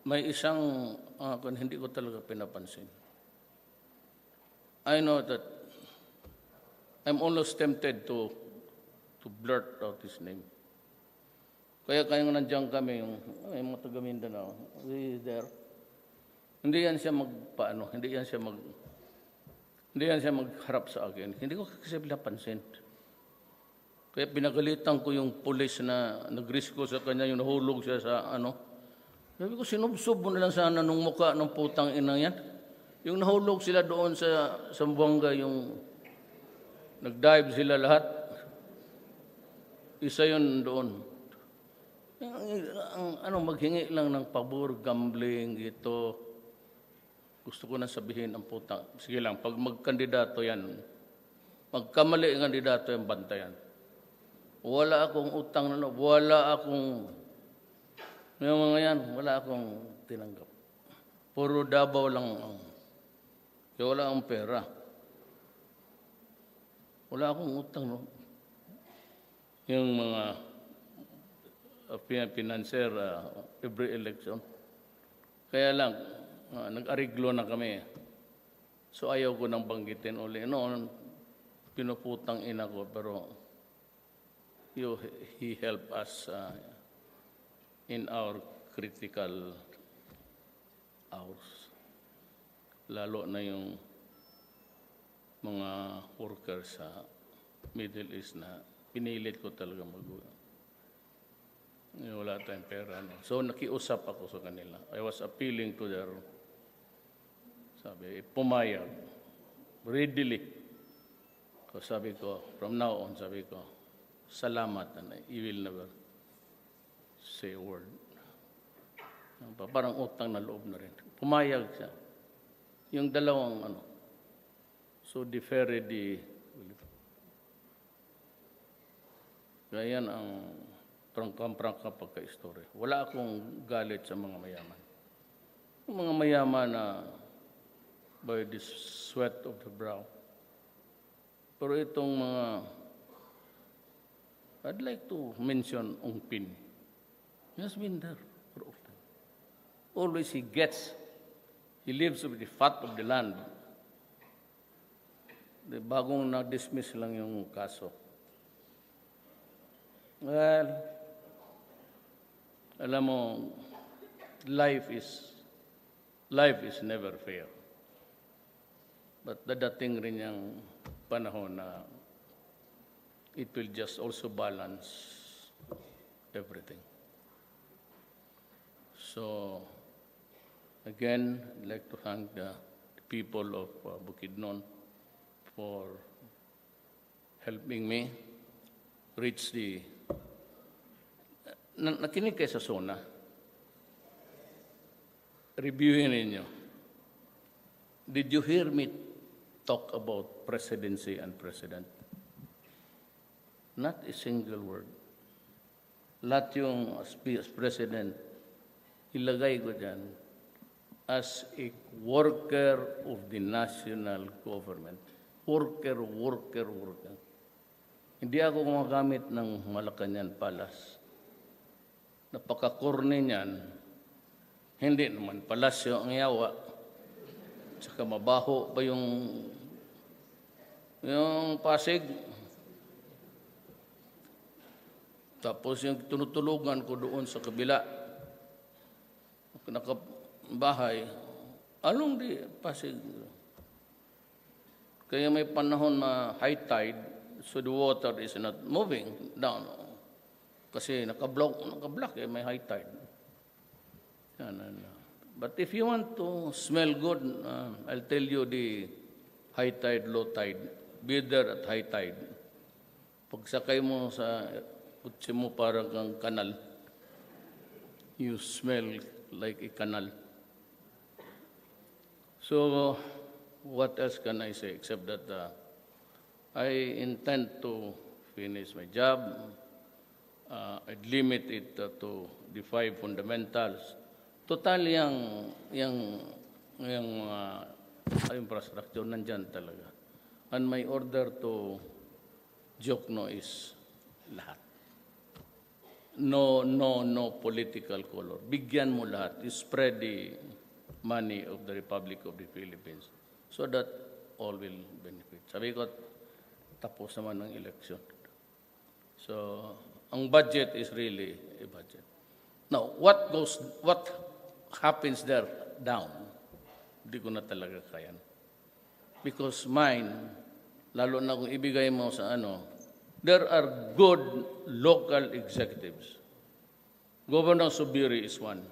may isang, hindi ko talaga pinapansin. I know that I'm almost tempted to blurt out his name. Kaya nandiyan kami, yung mga taga Mindanao, we there. Hindi yan siya hindi yan siya magharap sa akin. Hindi ko kasi pinapansin. Kaya pinagalitan ko yung pulis na nagrisko sa kanya, yung nahulog siya sa Sabi ko, sinubsob mo na lang sana nung mukha ng putang inang yan. Yung nahulog sila doon sa Zamboanga, yung nag-dive sila lahat. Isa yun doon. Maghingi lang ng pabor, gambling, ito. Gusto ko na sabihin ang putang. Sige lang, pag magkandidato yan, magkamali ang kandidato yung bantayan. Wala akong utang na wala akong, yung mga yan, wala akong tinanggap. Puro Davao lang kaya wala akong pera. Wala akong utang, no? Yung mga financier every election. Kaya lang, nag-ariglo na kami. So ayaw ko nang banggitin uli. Noon, pinuputang ina ko, pero he helped us in our critical hours. Lalo na yung mga workers sa Middle East na pinilit ko talaga wala tayong pera. No? So nakiusap ako sa kanila. I was appealing to their, pumayag. Readily. So sabi ko, from now on, salamat, and I will never say a word. Parang utang na loob na rin. Pumayag siya. Yung dalawang so deferred kaya yan ang prangka pagka-istorya. Wala akong galit sa mga mayaman. Yung mga mayaman na by the sweat of the brow. Pero itong mga, I'd like to mention Ong Pin. He has been there for often. Always he lives with the fat of the land. Bagong na-dismiss lang yung kaso. Well, alam mo, life is never fair. But dadating rin yung panahon na it will just also balance everything. So, again, I'd like to thank the people of BUKIDNON for helping me reach the... Nakinig kayo sa SONA. Reviewin ninyo. Did you hear me talk about presidency and president? Not a single word. Lahat yung as president, ilagay ko dyan as a worker of the national government. Worker. Hindi ako gumagamit ng Malacañang Palace. Napaka-corny niyan. Hindi naman palasyo ang yawa. Tsaka mabaho pa yung Pasig. Tapos yung tinutulugan ko doon sa kabila. Nakabahay. Along di Pasig. Kaya may panahon na high tide, so the water is not moving down. Kasi nakablock may high tide. But if you want to smell good, I'll tell you the high tide, low tide. Be there at high tide. Pagsakay mo sa kutsi mo parang kang kanal, you smell like a canal. So, what else can I say except that I intend to finish my job. I'd limit it to the 5 fundamentals. Total yung infrastructure nandyan talaga. And my order to Jokno is lahat. No political color. Bigyan mo lahat. You spread the money of the Republic of the Philippines so that all will benefit. Sabi ko, tapos naman ng election. So, ang budget is really a budget. Now, what happens there down? Hindi ko na talaga kaya. Because mine, lalo na kung ibigay mo sa there are good local executives. Governor Subiri is one.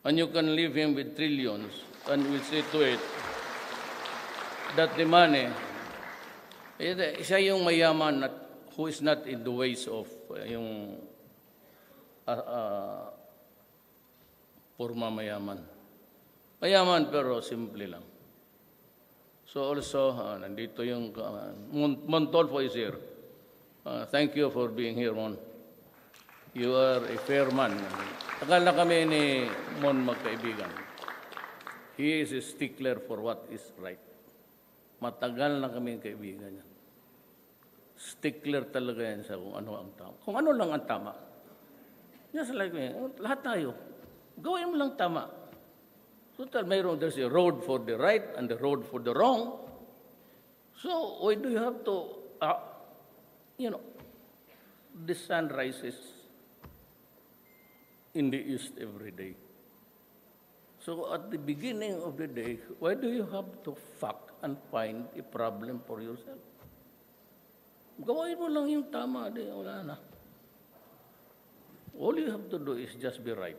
And you can leave him with trillions and we'll see to it that the money, siya yung mayaman who is not in the ways of yung purma mayaman. Mayaman pero simple lang. So also, nandito yung Montolfo is here. Thank you for being here, Mon. You are a fair man. Tagal na kami ni Mon magkaibigan. He is a stickler for what is right. Matagal na kami kaibigan niya. Stickler talaga yan sa kung ano ang tama. Kung ano lang ang tama. Just like me, lahat tayo. Gawin mo lang tama. Total, there's a road for the right and the road for the wrong. So, why do you have to, the sun rises in the east every day. So, at the beginning of the day, why do you have to fuck and find a problem for yourself? Gawin mo lang yung tama, wala na. All you have to do is just be right.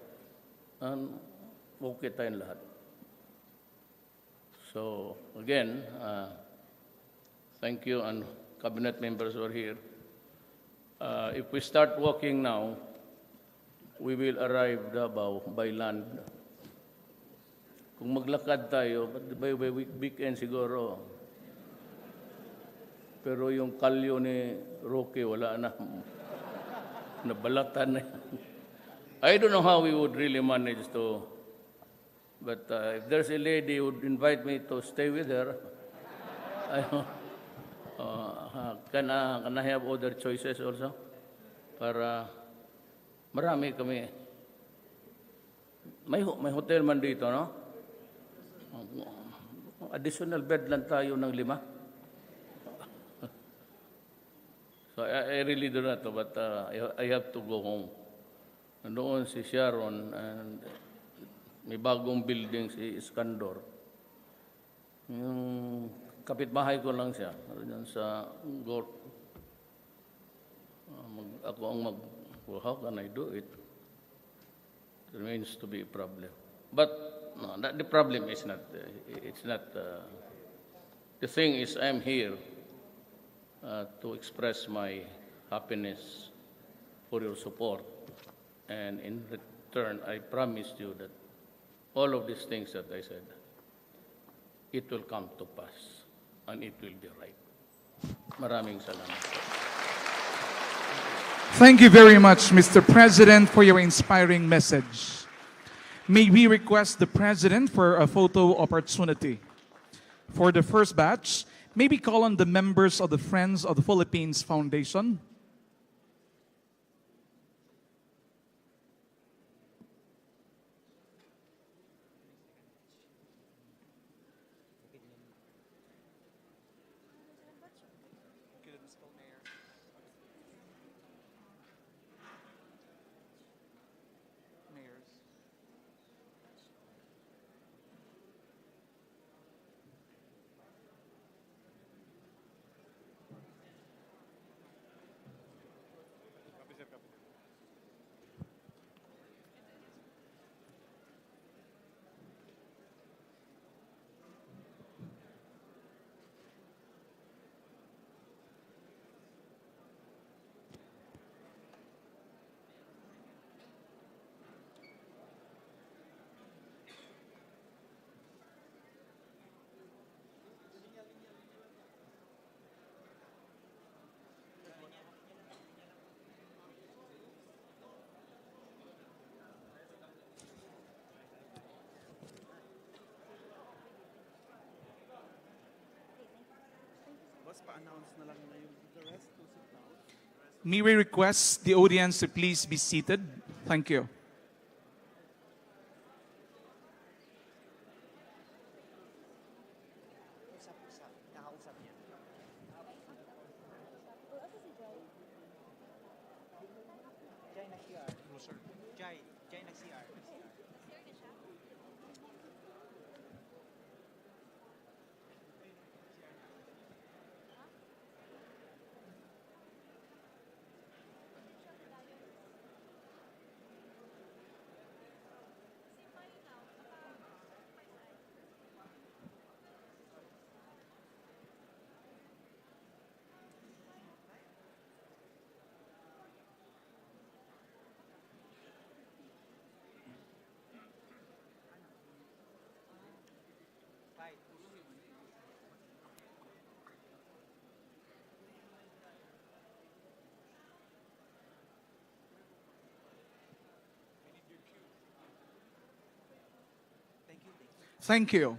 And okay tayong lahat. So, again, thank you and cabinet members who are here. If we start walking now, we will arrive Davao by land. Kung maglakad tayo, by weekend siguro. Pero yung kalyo ni Roque, wala na. Nabalatan na. I don't know how we would really manage to, but if there's a lady who would invite me to stay with her, can I have other choices also? Para marami kami. May hotel man dito, no? Additional bed lang tayo ng 5. So I really do not know, but I have to go home. Doon si Sharon, and may bagong building si Iskandor. Yung kapitbahay ko lang siya. Diyan sa Gort. Ako ang well, how can I do it? It remains to be a problem. But no, the problem is not, the thing is I'm here to express my happiness for your support. And in return, I promised you that all of these things that I said, it will come to pass and it will be right. Maraming salamat. Thank you very much, Mr. President, for your inspiring message. May we request the President for a photo opportunity. For the first batch, may we call on the members of the Friends of the Philippines Foundation. May we request the audience to please be seated? Thank you. Thank you.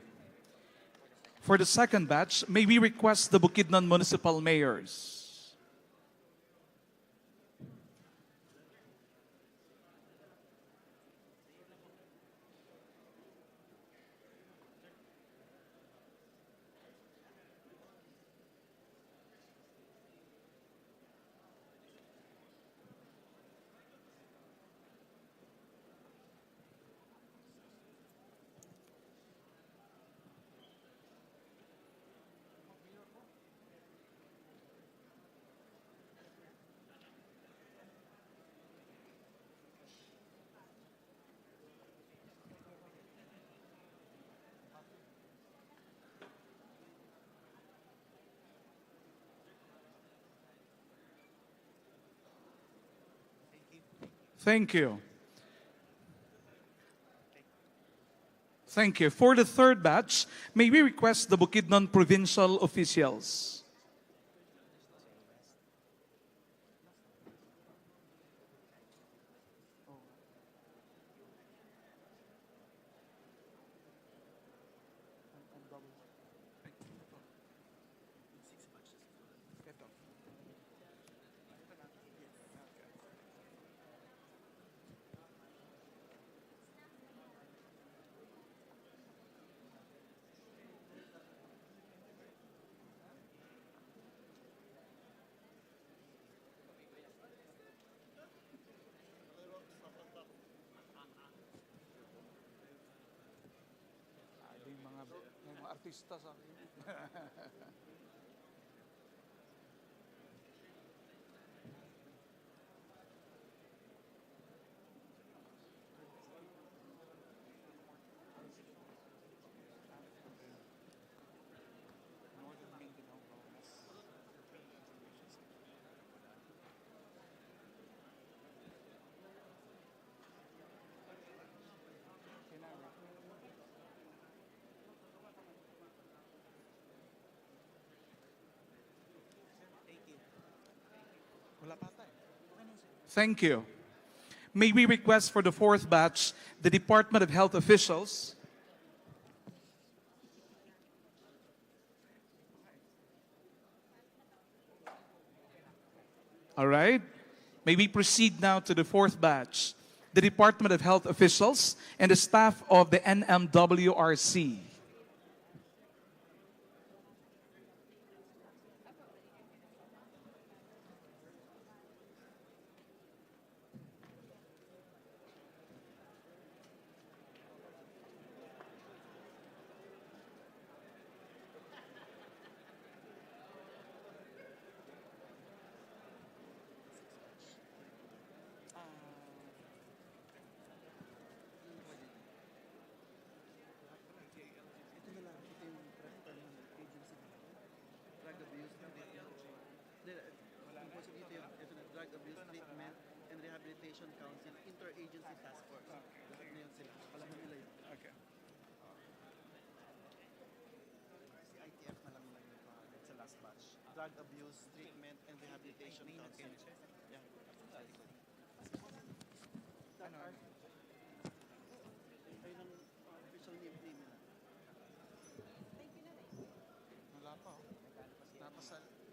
For the second batch, may we request the Bukidnon municipal mayors? Thank you. Thank you. For the third batch, may we request the Bukidnon provincial officials? Mga artista sa Thank you. May we request for the fourth batch the Department of Health officials? All right. May we proceed now to the fourth batch, the Department of Health officials and the staff of the NMWRC. Drug Abuse Treatment and Rehabilitation Council Interagency Task Force. Lahat na yun sila. Alam nila yun. Okay. Si ITF na lang yun sa last batch. Drug Abuse Treatment and Rehabilitation Council. Yeah. Ano? Ayun ang official name nila. Wala pa oh. Napasal.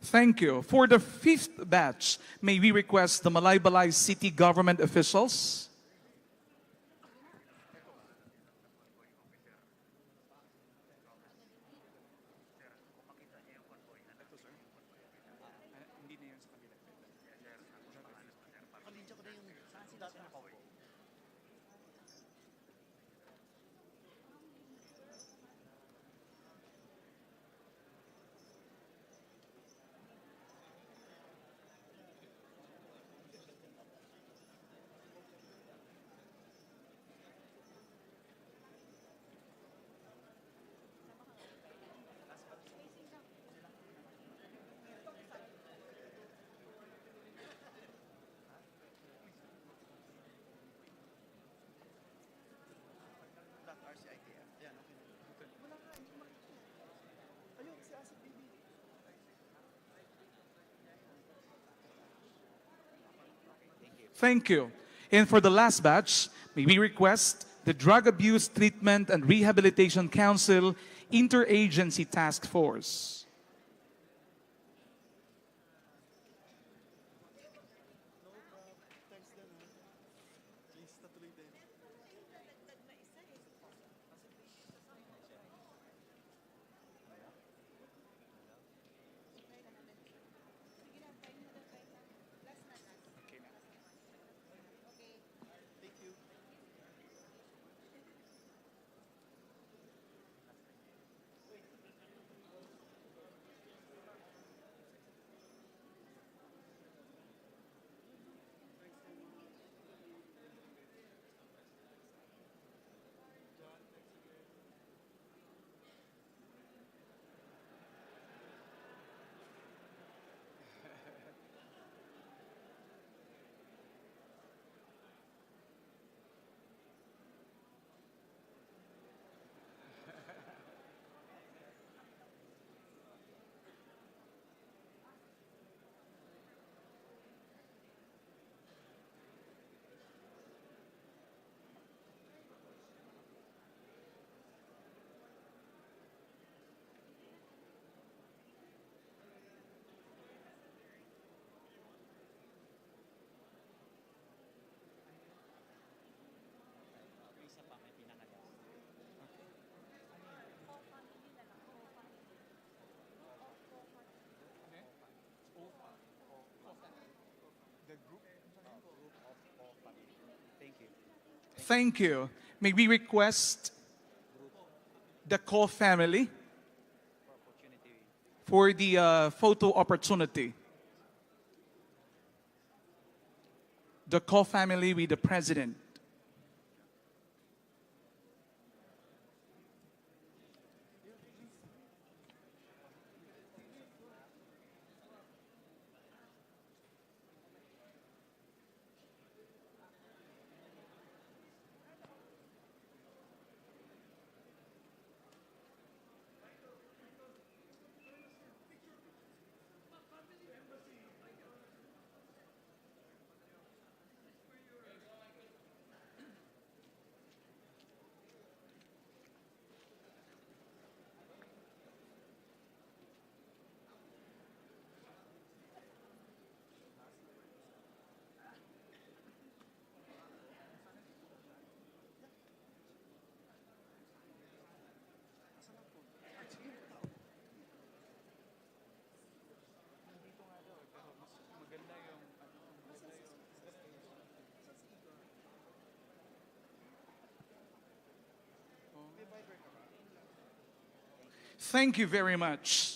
Thank you. For the fifth batch, may we request the Malaybalay City government officials? Thank you. And for the last batch, may we request the Drug Abuse Treatment and Rehabilitation Council Interagency Task Force. Thank you. May we request the Ko family for the photo opportunity. The Ko family with the President. Thank you very much.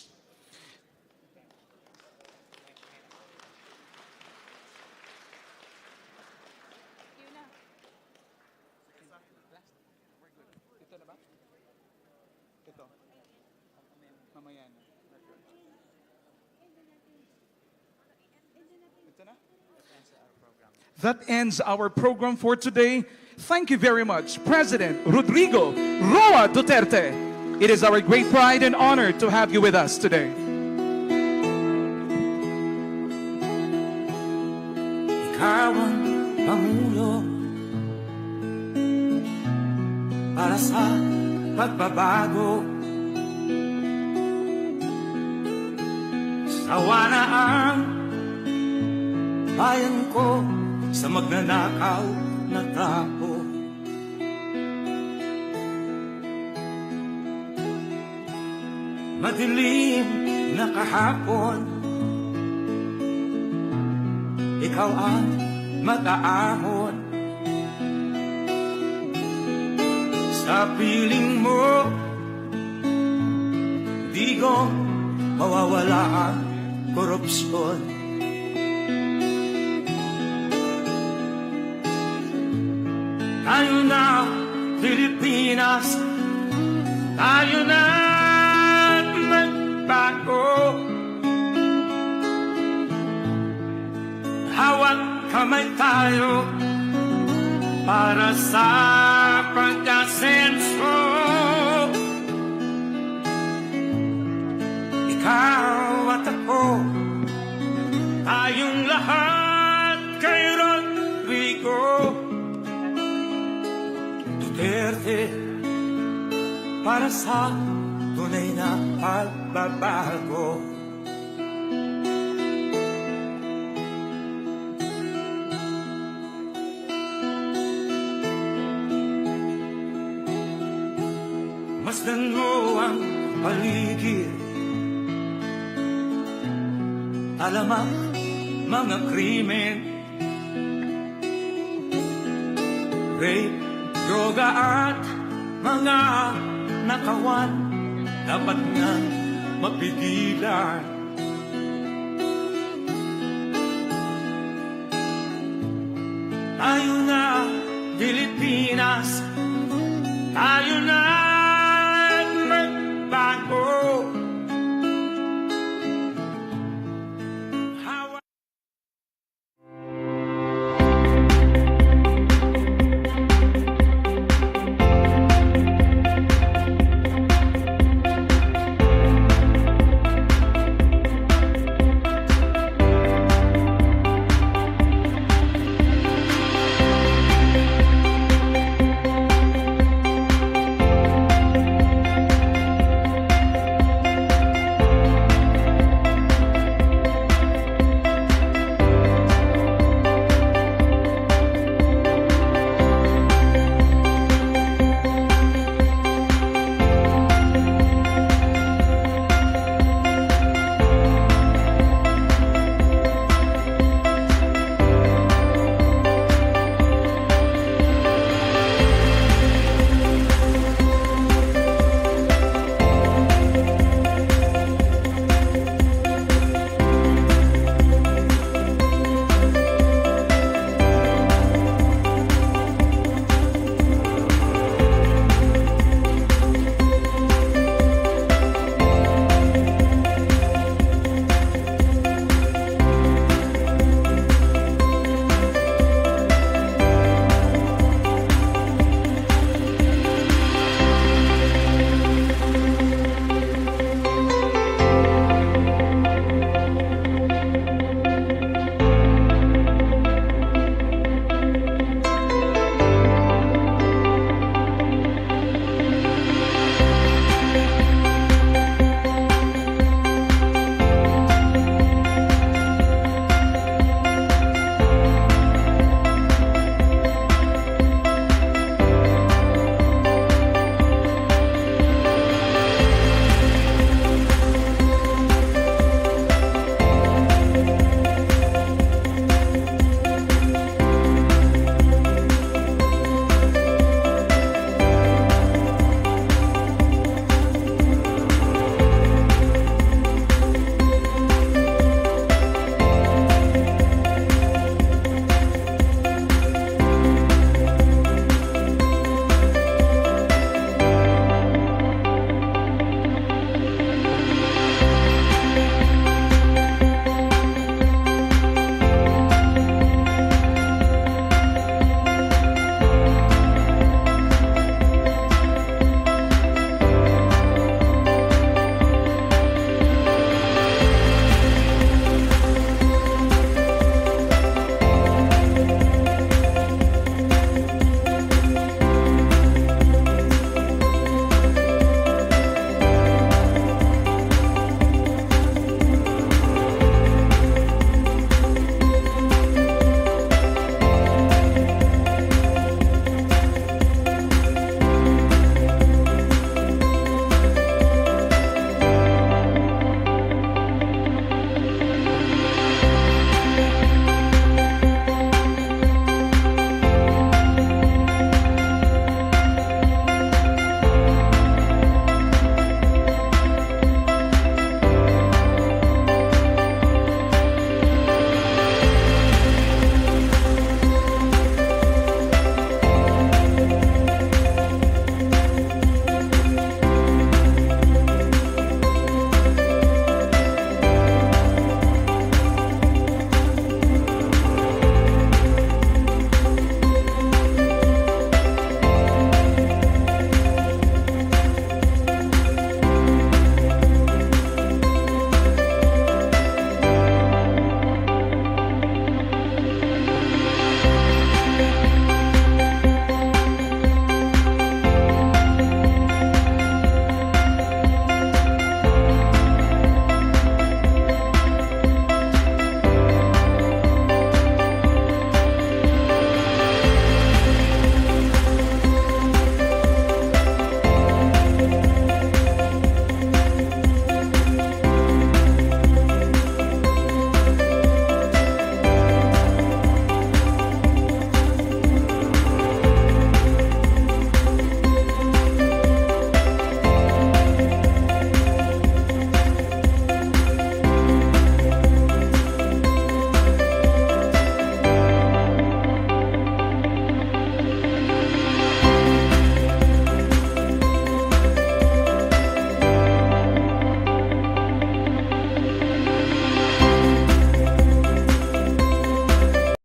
That ends our program for today. Thank you very much, President Rodrigo Roa Duterte. It is our great pride and honor to have you with us today. Ikaw ang Pangulo para sa pagbabago sa Awa na ang bayan ko sa magnanakaw na tao. Madilim na kahapon, ikaw ang mag-aahon. Sa piling mo, di ko mawawala ang korupsyon. Tayo na, Pilipinas, tayo na magbago. Hawak kamay tayo para sa pag-asenso. Ikaw at ako, tayong lahat kay Rodrigo Duterte, para sa tunay na pagbabago. Masdan mo ang paligid, alamak mga krimen, rape, droga at mga nakawan, dapat nga mapigilan. Tayo na, Pilipinas, tayo na